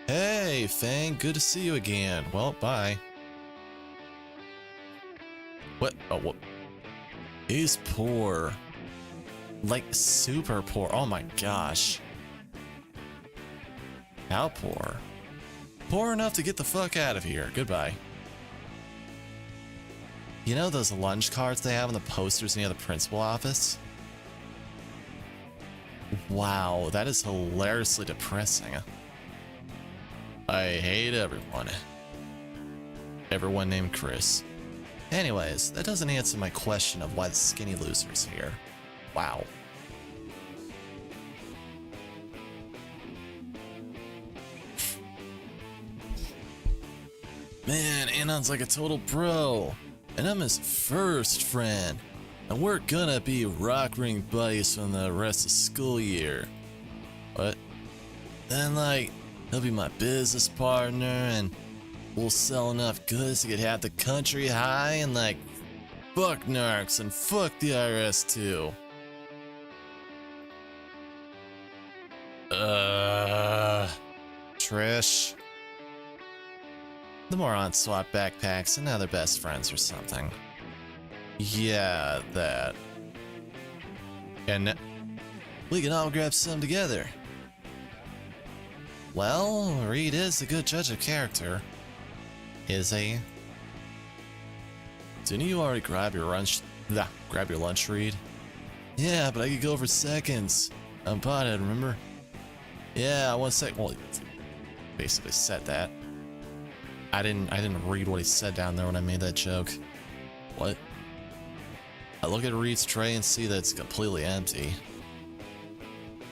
Hey, Fang, good to see you again. Well, bye. What? Oh, what? He's poor. Like, super poor. Oh my gosh. How poor? Poor enough to get the fuck out of here. Goodbye. You know those lunch cards they have on the posters near the principal office? Wow, that is hilariously depressing. I hate everyone. Everyone named Chris. Anyways, that doesn't answer my question of why the skinny loser's here. Wow. Man, Annon's like a total bro. And I'm his first friend. And we're gonna be rock ring buddies from the rest of school year. What? Then like, he'll be my business partner and we'll sell enough goods to get half the country high and like, fuck narcs and fuck the IRS too. Trish. The morons swap backpacks and now they're best friends or something. Yeah, that. And we can all grab some together. Well, Reed is a good judge of character. Is he? Didn't you already grab your lunch? Grab your lunch, Reed? Yeah, but I could go for seconds. I'm potted, remember? Yeah, 1 sec. Well, he basically said that. I didn't read what he said down there when I made that joke. What? I look at Reed's tray and see that it's completely empty.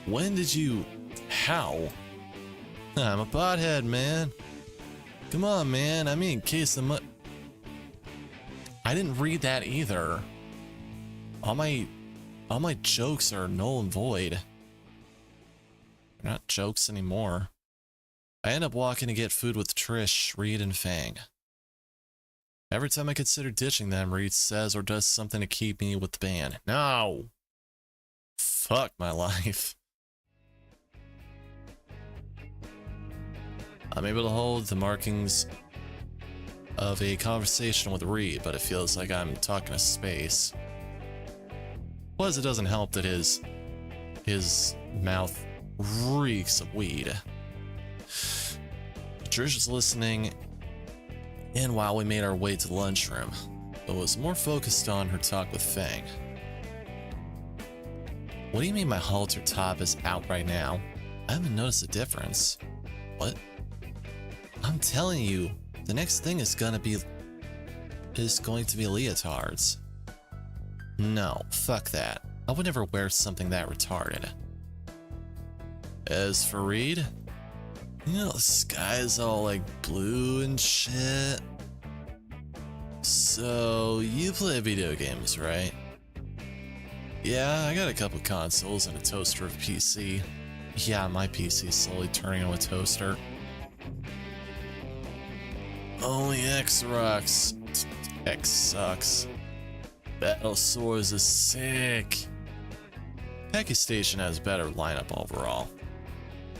When did you... How? I'm a pothead, man. Come on, man. I mean, in case the I didn't read that either. All my jokes are null and void. They're not jokes anymore. I end up walking to get food with Trish, Reed, and Fang. Every time I consider ditching them, Reed says or does something to keep me with the band. No! Fuck my life. I'm able to hold the markings of a conversation with Reed, but it feels like I'm talking to space. Plus, it doesn't help that his mouth reeks of weed. Trish is listening in while we made our way to the lunchroom, but was more focused on her talk with Fang. What do you mean my halter top is out right now? I haven't noticed a difference. What? I'm telling you, the next thing is going to be leotards. No, fuck that. I would never wear something that retarded. As for Reed, you know the sky's all like blue and shit. So you play video games, right? Yeah, I got a couple consoles and a toaster of PC. Yeah, my PC's slowly turning into a toaster. Only X rocks. X sucks. Battle Swords is sick. Peki Station has a better lineup overall.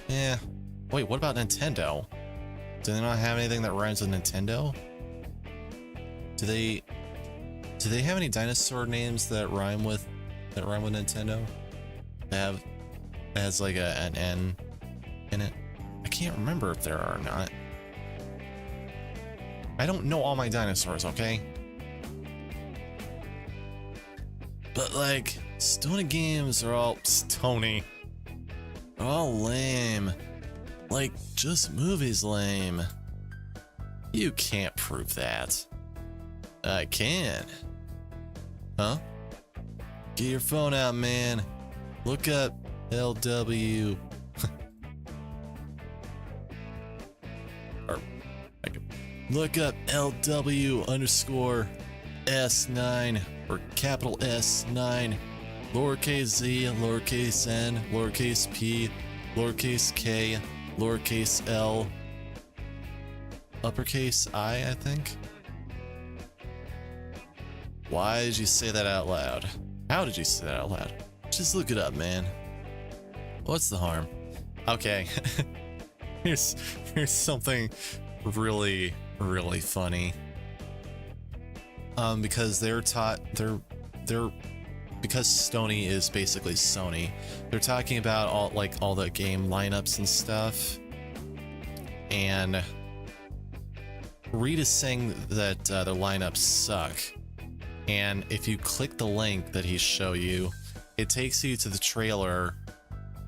Yeah. Wait, what about Nintendo? Do they not have anything that rhymes with Nintendo? Do they have any dinosaur names that rhyme with Nintendo? That has like an N in it. I can't remember if there are or not. I don't know all my dinosaurs, okay? But like, Stony games are all Stony. They're all lame. Like, just movies lame. You can't prove that. I can. Huh? Get your phone out, man. Look up LW. Or I could look up LW underscore S9 or capital S9, lowercase z, lowercase n, lowercase p, lowercase k, lowercase l, uppercase I think. Why did you say that out loud? How did you say that out loud? Just look it up, man. What's the harm? Okay. here's something really funny. Because because Stony is basically Sony, they're talking about all the game lineups and stuff, and Reed is saying that the lineups suck. And if you click the link that he show you, it takes you to the trailer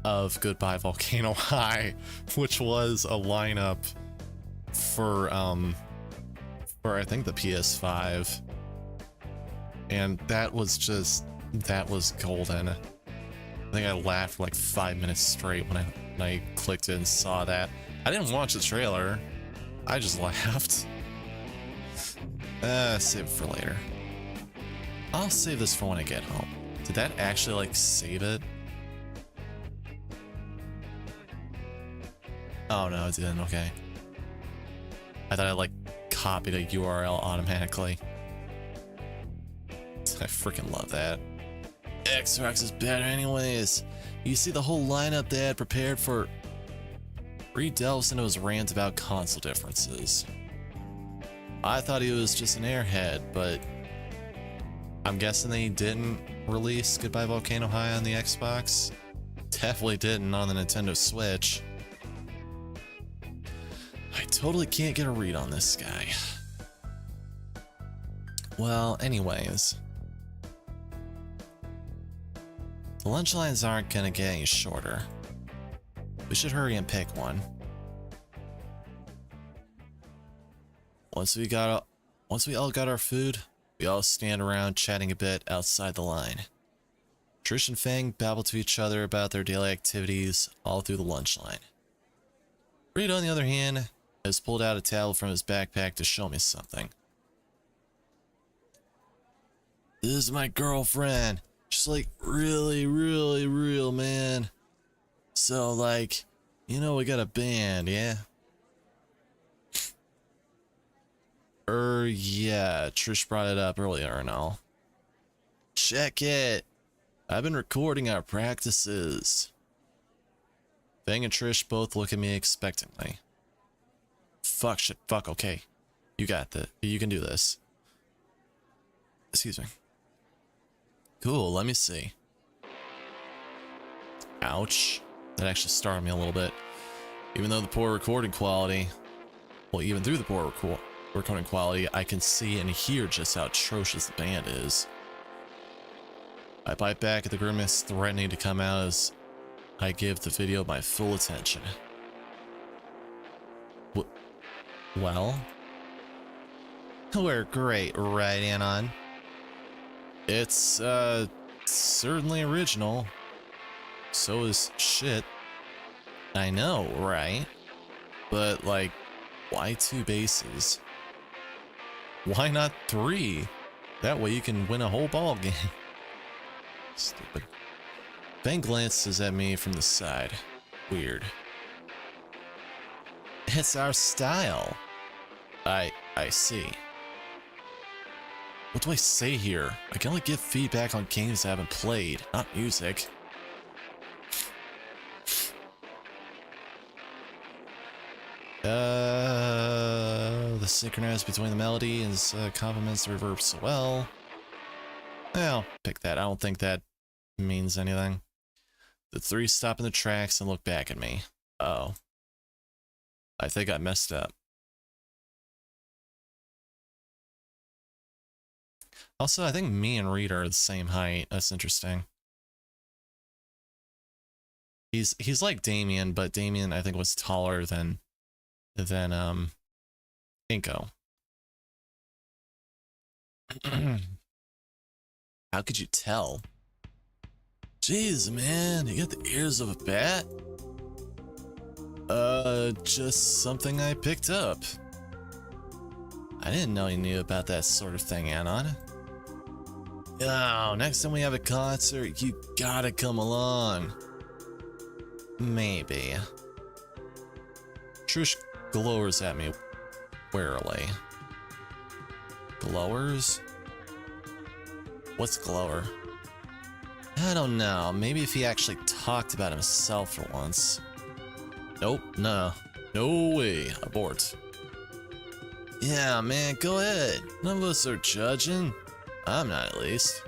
of Goodbye Volcano High, which was a lineup for I think the PS5. And that was golden. I think I laughed for like 5 minutes straight when I clicked it and saw that. I didn't watch the trailer. I just laughed. Save it for later. I'll save this for when I get home. Did that actually like save it? Oh no, it didn't. Okay. I thought I like copied a URL automatically. I freaking love that. Xbox is better anyways. You see the whole lineup they had prepared for. Reed delves into his rant about console differences. I thought he was just an airhead, but I'm guessing they didn't release Goodbye Volcano High on the Xbox. Definitely didn't on the Nintendo Switch. I totally can't get a read on this guy. Well, anyways. The lunch lines aren't gonna get any shorter. We should hurry and pick one. Once we all got our food, we all stand around chatting a bit outside the line. Trish and Fang babble to each other about their daily activities all through the lunch line. Reed, on the other hand, has pulled out a towel from his backpack to show me something. This is my girlfriend. She's like really real, man. So like, you know, we got a band, yeah? Yeah, Trish brought it up earlier and all. Check it. I've been recording our practices. Fang and Trish both look at me expectantly. Fuck, shit, fuck, okay. You got that. You can do this. Excuse me. Cool, let me see. Ouch. That actually startled me a little bit. Even though the poor recording quality, well, even through the poor recording quality, I can see and hear just how atrocious the band is. I bite back at the grimace threatening to come out as I give the video my full attention. Well? We're great, right, Anon? It's, certainly original. So is shit. I know, right? But, like, why 2 bases? Why not 3? That way you can win a whole ball game. Stupid. Bang glances at me from the side. Weird. It's our style. I see. What do I say here? I can only give feedback on games I haven't played, not music. The synchronized between the melody is complements the reverb so well. Well, pick that. I don't think that means anything. The three stop in the tracks and look back at me. Oh. I think I messed up. Also, I think me and Reed are the same height. That's interesting. He's like Damien, but Damien I think was taller than Inko. How could you tell? Jeez, man, you got the ears of a bat? Just something I picked up. I didn't know you knew about that sort of thing, Anon. Oh, next time we have a concert, you gotta come along. Maybe. Trush glowers at me warily. Glowers? What's glower? I don't know. Maybe if he actually talked about himself for once. Nope, no. No way. Abort. Yeah, man, go ahead. None of us are judging. I'm not, at least.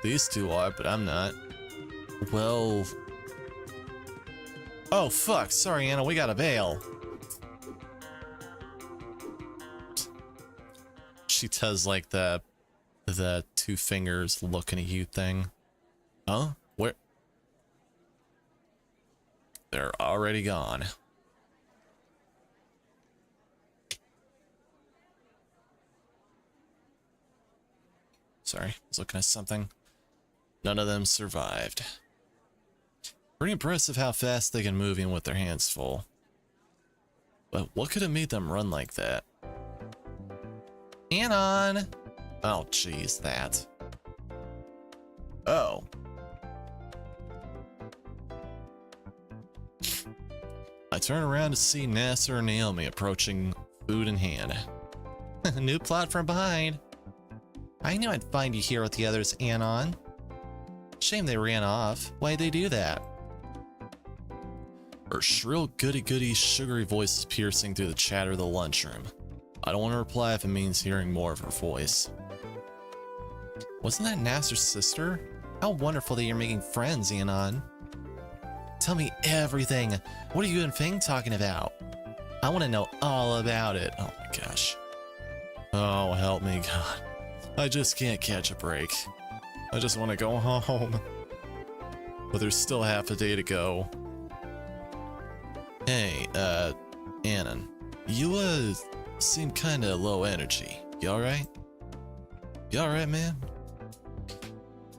These two are, but I'm not. Well... Oh, fuck. Sorry, Anna. We gotta bail. She does, like, the two fingers looking at you thing. Huh? Where? They're already gone. Sorry, I was looking at something. None of them survived. Pretty impressive how fast they can move in with their hands full. But what could have made them run like that? Anon! Oh, jeez, that. Oh. I turn around to see Nasser and Naomi approaching, food in hand. New plot from behind. I knew I'd find you here with the others, Anon. Shame they ran off. Why'd they do that? Her shrill, goody-goody, sugary voice is piercing through the chatter of the lunchroom. I don't want to reply if it means hearing more of her voice. Wasn't that Nasser's sister? How wonderful that you're making friends, Anon. Tell me everything. What are you and Feng talking about? I want to know all about it. Oh my gosh. Oh, help me, God. I just can't catch a break. I just want to go home. But there's still half a day to go. Hey, Anon. You, seem kinda low energy. You alright? You alright, man?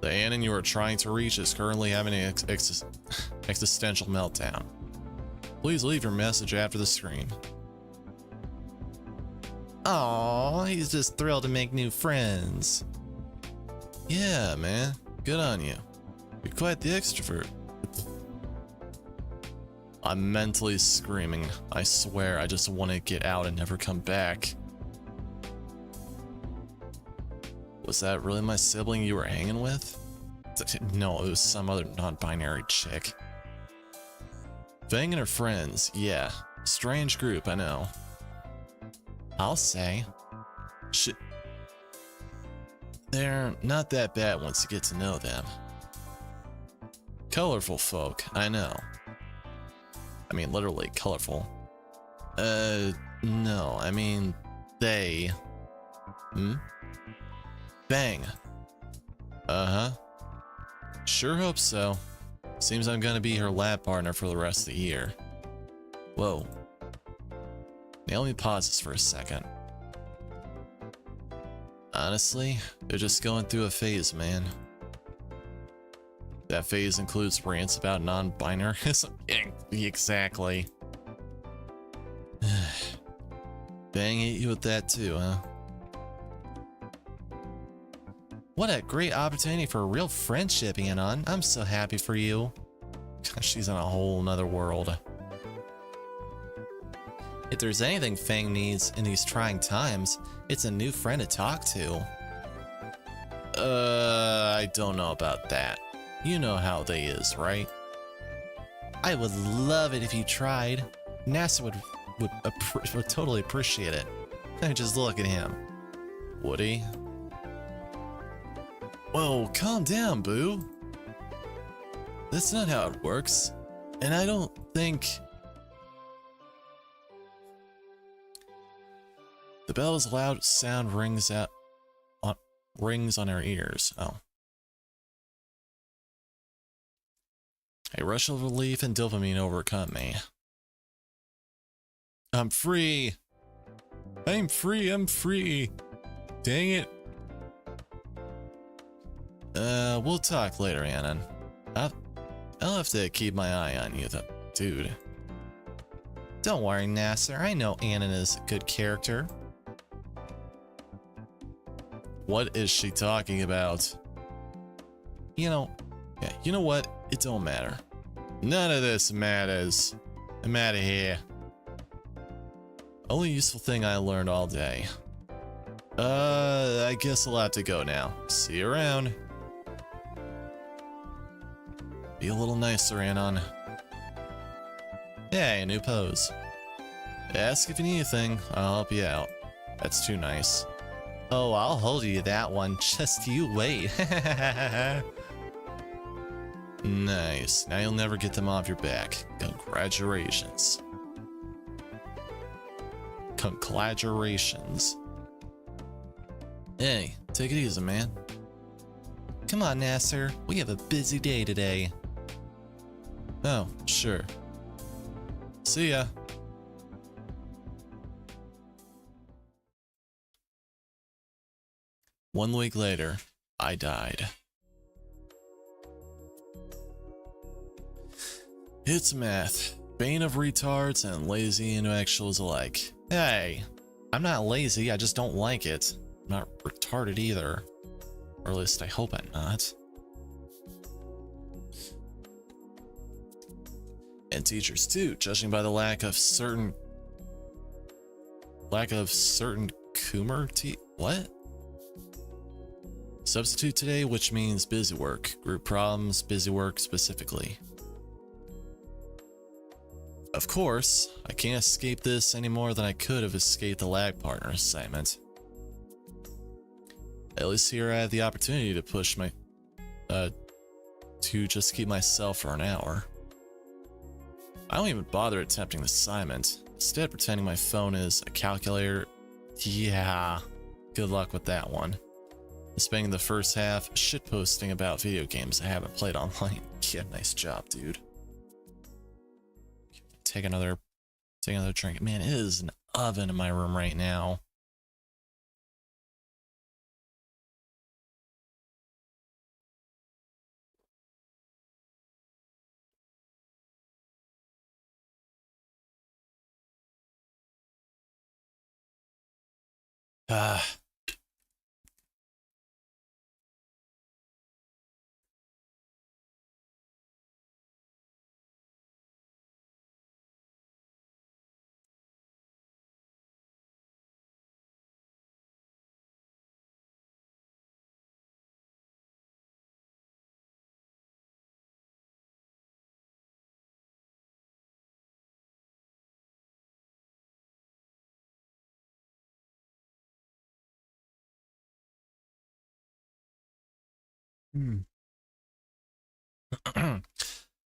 The Anon you are trying to reach is currently having an existential meltdown. Please leave your message after the screen. Aww, he's just thrilled to make new friends. Yeah, man. Good on you. You're quite the extrovert. I'm mentally screaming. I swear I just want to get out and never come back. Was that really my sibling you were hanging with? No, it was some other non-binary chick. Feng and her friends, yeah. Strange group, I know. I'll say. Shit. They're not that bad once you get to know them. Colorful folk, I know. I mean, literally colorful. No, I mean, they. Bang. Uh-huh. Sure hope so. Seems I'm gonna be her lab partner for the rest of the year. Whoa. Naomi pauses for a second. Honestly, they're just going through a phase, man. That phase includes rants about non-binaryism. Exactly. Bang hit you with that too, huh? What a great opportunity for a real friendship, Anon. I'm so happy for you. She's in a whole nother world. If there's anything Fang needs in these trying times, it's a new friend to talk to. I don't know about that. You know how they is, right? I would love it if you tried. NASA would totally appreciate it. Just look at him. Would he? Whoa, calm down, Boo. That's not how it works. And I don't think... The bell's loud sound rings on our ears. Oh. A rush of relief and dopamine overcome me. I'm free! I'm free, I'm free! Dang it! We'll talk later, Anon. I'll have to keep my eye on you, dude. Don't worry, Nasser. I know Anon is a good character. What is she talking about? You know what? It don't matter. None of this matters. I'm out of here. Only useful thing I learned all day. I guess I'll have to go now. See you around. Be a little nicer, Anon. Hey, a new pose. Ask if you need anything, I'll help you out. That's too nice. Oh, I'll hold you that one. Just you wait. Nice. Now you'll never get them off your back. Congratulations. Congratulations. Hey, take it easy, man. Come on, Nasser. We have a busy day today. Oh, sure. See ya. One week later, I died. It's math. Bane of retards and lazy intellectuals alike. Hey, I'm not lazy, I just don't like it. I'm not retarded either. Or at least I hope I'm not. And teachers too, judging by the lack of certain Coomer what? Substitute today, which means busy work. Group problems, busy work specifically. Of course, I can't escape this any more than I could have escaped the lag partner assignment. At least here I have the opportunity to push my, to just keep myself for an hour. I don't even bother attempting the assignment. Instead, pretending my phone is a calculator. Yeah, good luck with that one. Spending the first half shitposting about video games I haven't played online. Yeah, nice job, dude. Take another drink. Man, it is an oven in my room right now.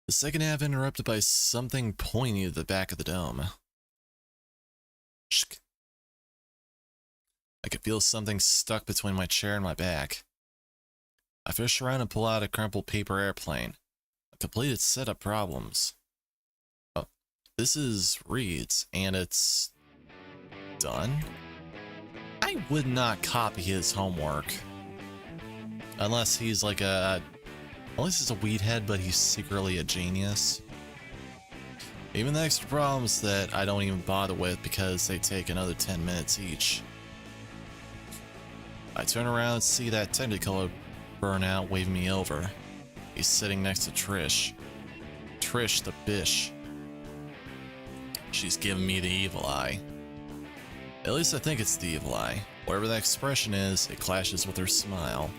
The second half interrupted by something pointing at the back of the dome. Shk. I could feel something stuck between my chair and my back. I fish around and pull out a crumpled paper airplane. A completed set of problems. Oh, this is Reed's, and it's done? I would not copy his homework. Unless he's like unless he's a weed head, but he's secretly a genius. Even the extra problems that I don't even bother with because they take another 10 minutes each. I turn around and see that Technicolor burnout waving me over. He's sitting next to Trish. Trish the bish. She's giving me the evil eye. At least I think it's the evil eye. Whatever that expression is, it clashes with her smile.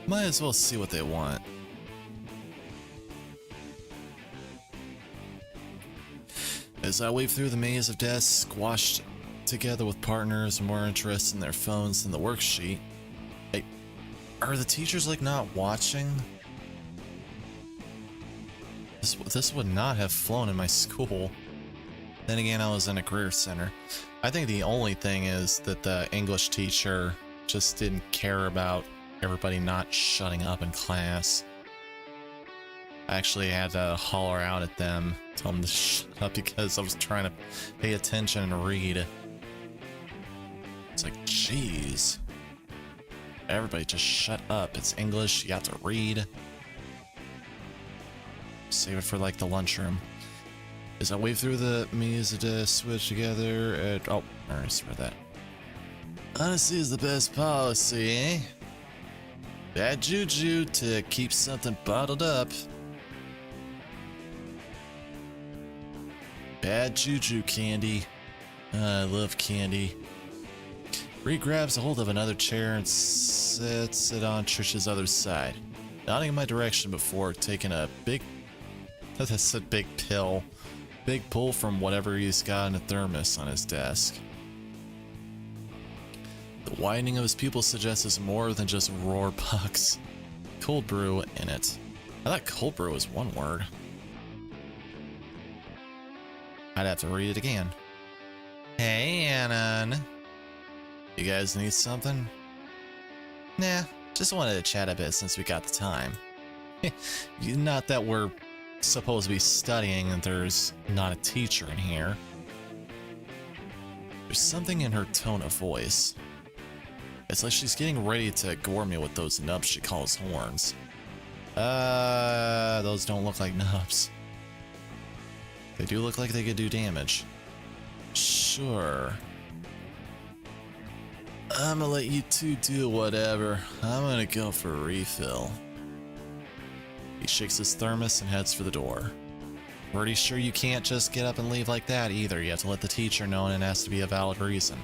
Might as well see what they want. As I weave through the maze of desks, squashed together with partners more interested in their phones than the worksheet. Hey, are the teachers like not watching? This would not have flown in my school. Then again, I was in a career center. I think the only thing is that the English teacher just didn't care about everybody not shutting up in class. I actually had to holler out at them, tell them to shut up because I was trying to pay attention and read. It's like, jeez. Everybody just shut up. It's English, you have to read. Save it for like the lunchroom. As I wave through the maze to switch together at... Oh, I already read that. Honesty is the best policy, eh? Bad juju to keep something bottled up. Bad juju, Candy. I love candy. Reed grabs a hold of another chair and sits it on Trish's other side, nodding in my direction before taking a big... That's a big pill. Big pull from whatever he's got in a thermos on his desk. The widening of his pupils suggests it's more than just roar pucks. Cold brew in it. I thought cold brew was one word. I'd have to read it again. Hey, Anon. You guys need something? Nah, just wanted to chat a bit since we got the time. Not that we're supposed to be studying and there's not a teacher in here. There's something in her tone of voice. It's like she's getting ready to gore me with those nubs she calls horns. Those don't look like nubs. They do look like they could do damage. Sure. I'm gonna let you two do whatever. I'm gonna go for a refill. He shakes his thermos and heads for the door. Pretty sure you can't just get up and leave like that either. You have to let the teacher know, and it has to be a valid reason.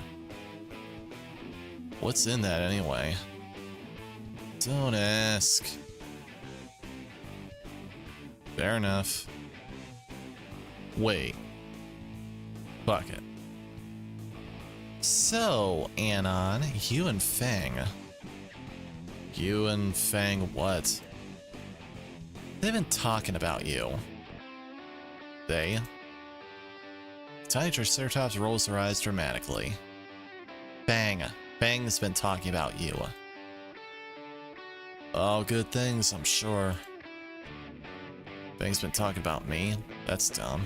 What's in that anyway? Don't ask. Fair enough. Wait. Fuck it. So, Anon, you and Fang. You and Fang what? They've been talking about you. They? Tiny Triceratops rolls her eyes dramatically. Fang. Fang's been talking about you. All good things, I'm sure. Fang's been talking about me? That's dumb.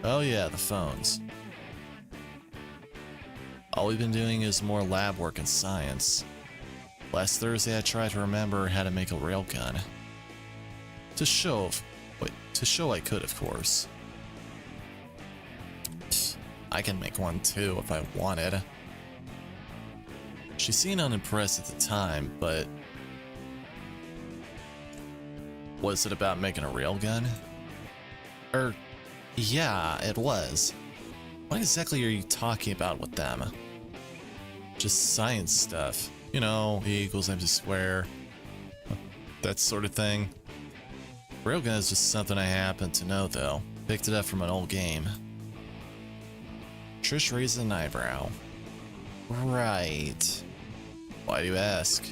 Oh yeah, the phones. All we've been doing is more lab work and science. Last Thursday I tried to remember how to make a railgun. To show I could, of course. I can make one too if I wanted. She seemed unimpressed at the time, but... Was it about making a railgun? Yeah, it was. What exactly are you talking about with them? Just science stuff. You know, E equals MC square. That sort of thing. Railgun is just something I happen to know, though. Picked it up from an old game. Trish raised an eyebrow. Right. Why do you ask?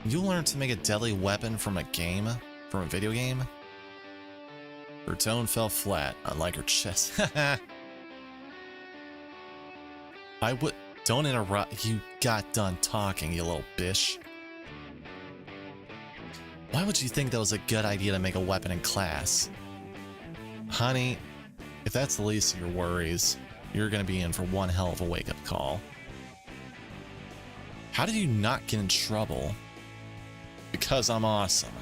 You learned to make a deadly weapon from a game? From a video game? Her tone fell flat, unlike her chest. Don't interrupt. You got done talking, you little bitch. Why would you think that was a good idea to make a weapon in class? Honey, if that's the least of your worries, you're gonna be in for one hell of a wake-up call. How did you not get in trouble? Because I'm awesome.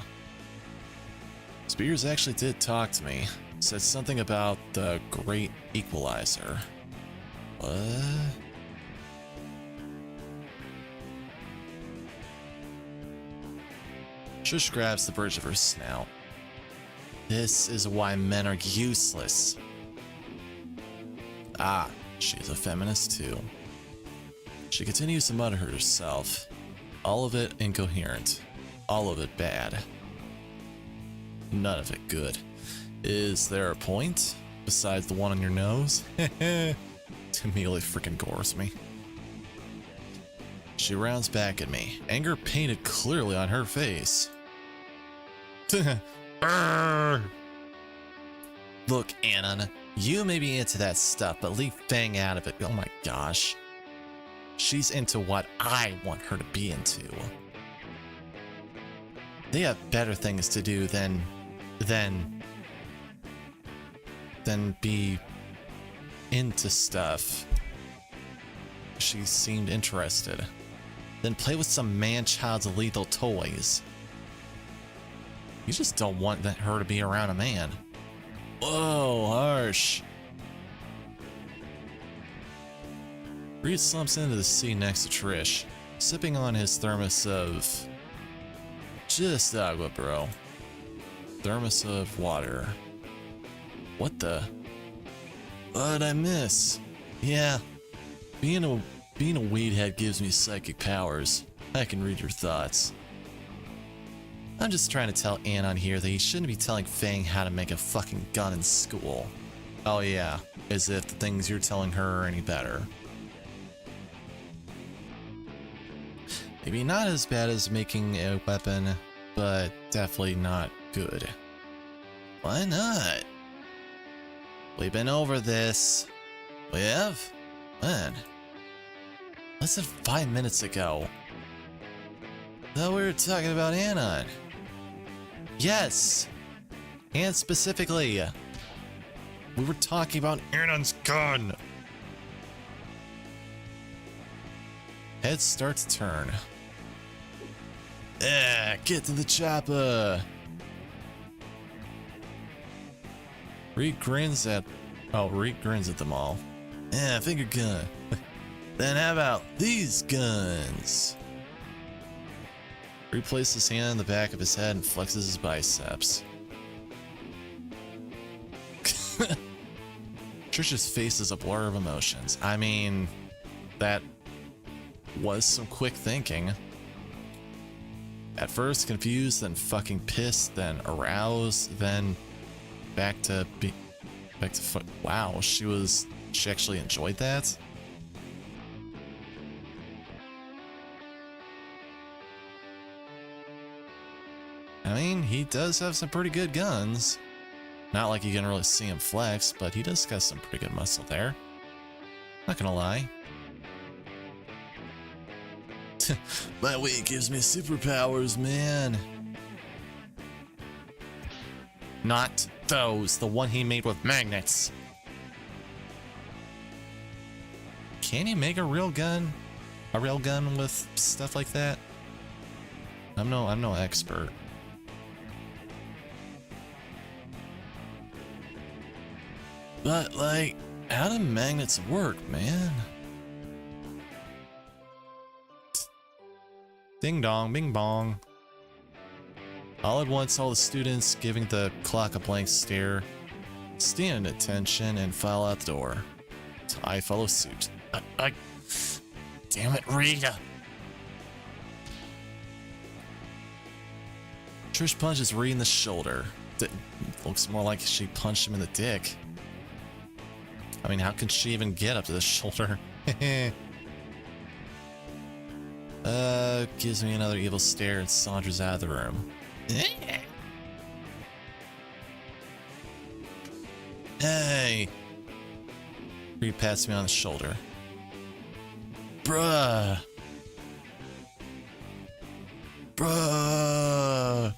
Spears actually did talk to me. Said something about the great equalizer. What? Trish grabs the bridge of her snout. This is why men are useless. Ah, she's a feminist too. She continues to mutter herself. All of it incoherent. All of it bad. None of it good. Is there a point? Besides the one on your nose? It immediately freaking gores me. She rounds back at me, anger painted clearly on her face. Look, Anon, you may be into that stuff, but leave Fang out of it. Oh my gosh. She's into what I want her to be into. They have better things to do than be into stuff. She seemed interested. Then play with some man-child's lethal toys. You just don't want her to be around a man. Whoa, harsh. Reed slumps into the seat next to Trish, sipping on his thermos of... just agua, bro. Thermos of water. What the? What'd I miss? Yeah, being a weedhead gives me psychic powers. I can read your thoughts. I'm just trying to tell Anon here that he shouldn't be telling Fang how to make a fucking gun in school. Oh yeah, as if the things you're telling her are any better. Maybe not as bad as making a weapon, but definitely not good. Why not? We've been over this. We have? When? Less than 5 minutes ago. Thought we were talking about Anon. Yes! And specifically, we were talking about Anon's gun. Heads start to turn. Get to the chopper! Reed grins at them all. Finger gun. Then how about these guns? Reed places his hand on the back of his head and flexes his biceps. Trish's face is a blur of emotions. I mean, that was some quick thinking. At first confused, then fucking pissed, then aroused, then back to wow, she actually enjoyed that? I mean, he does have some pretty good guns. Not like you can really see him flex, but he does got some pretty good muscle there. Not gonna lie. My weight gives me superpowers, man. Not those, the one he made with magnets. Can you make a real gun? A real gun with stuff like that? I'm no expert. But like, how do magnets work, man? Ding dong, bing bong. All at once, all the students giving the clock a blank stare, stand at attention and file out the door. I follow suit. Damn it, Rita! Trish punches Reed in the shoulder. Looks more like she punched him in the dick. I mean, how can she even get up to the shoulder? Gives me another evil stare and saunters out of the room. Hey! Reed pats me on the shoulder. Bruh! Bruh!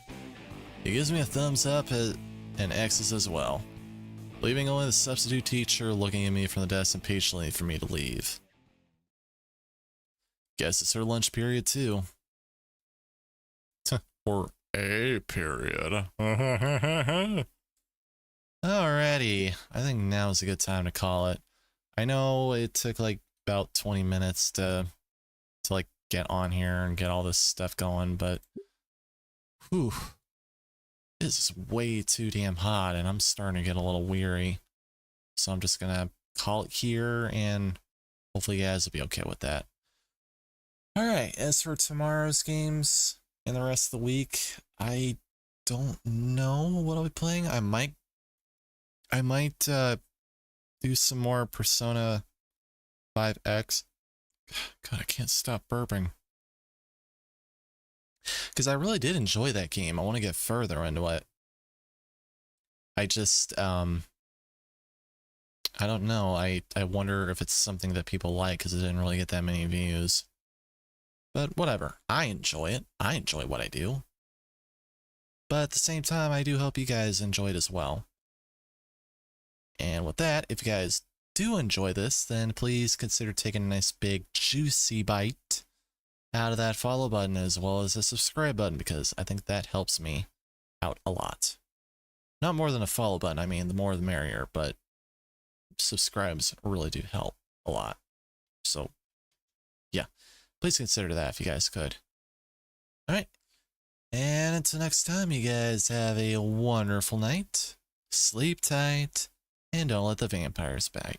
He gives me a thumbs up and X's as well, leaving only the substitute teacher looking at me from the desk impatiently for me to leave. Guess it's her lunch period too. Or a period. Alrighty, I think now is a good time to call it. I know it took like about 20 minutes to like get on here and get all this stuff going, but whew, this is way too damn hot and I'm starting to get a little weary. So I'm just gonna call it here and hopefully you guys will be okay with that. Alright, as for tomorrow's games and the rest of the week, I don't know what I'll be playing. I might do some more Persona 5X. God, I can't stop burping. Because I really did enjoy that game. I want to get further into it. I just, I don't know. I wonder if it's something that people like because it didn't really get that many views. But whatever. I enjoy it. I enjoy what I do. But at the same time, I do hope you guys enjoy it as well. And with that, if you guys do enjoy this, then please consider taking a nice big juicy bite out of that follow button as well as the subscribe button because I think that helps me out a lot. Not more than a follow button, I mean the more the merrier, but subscribes really do help a lot. So yeah, please consider that if you guys could. Alright, and until next time, you guys have a wonderful night, sleep tight, and don't let the vampires bite.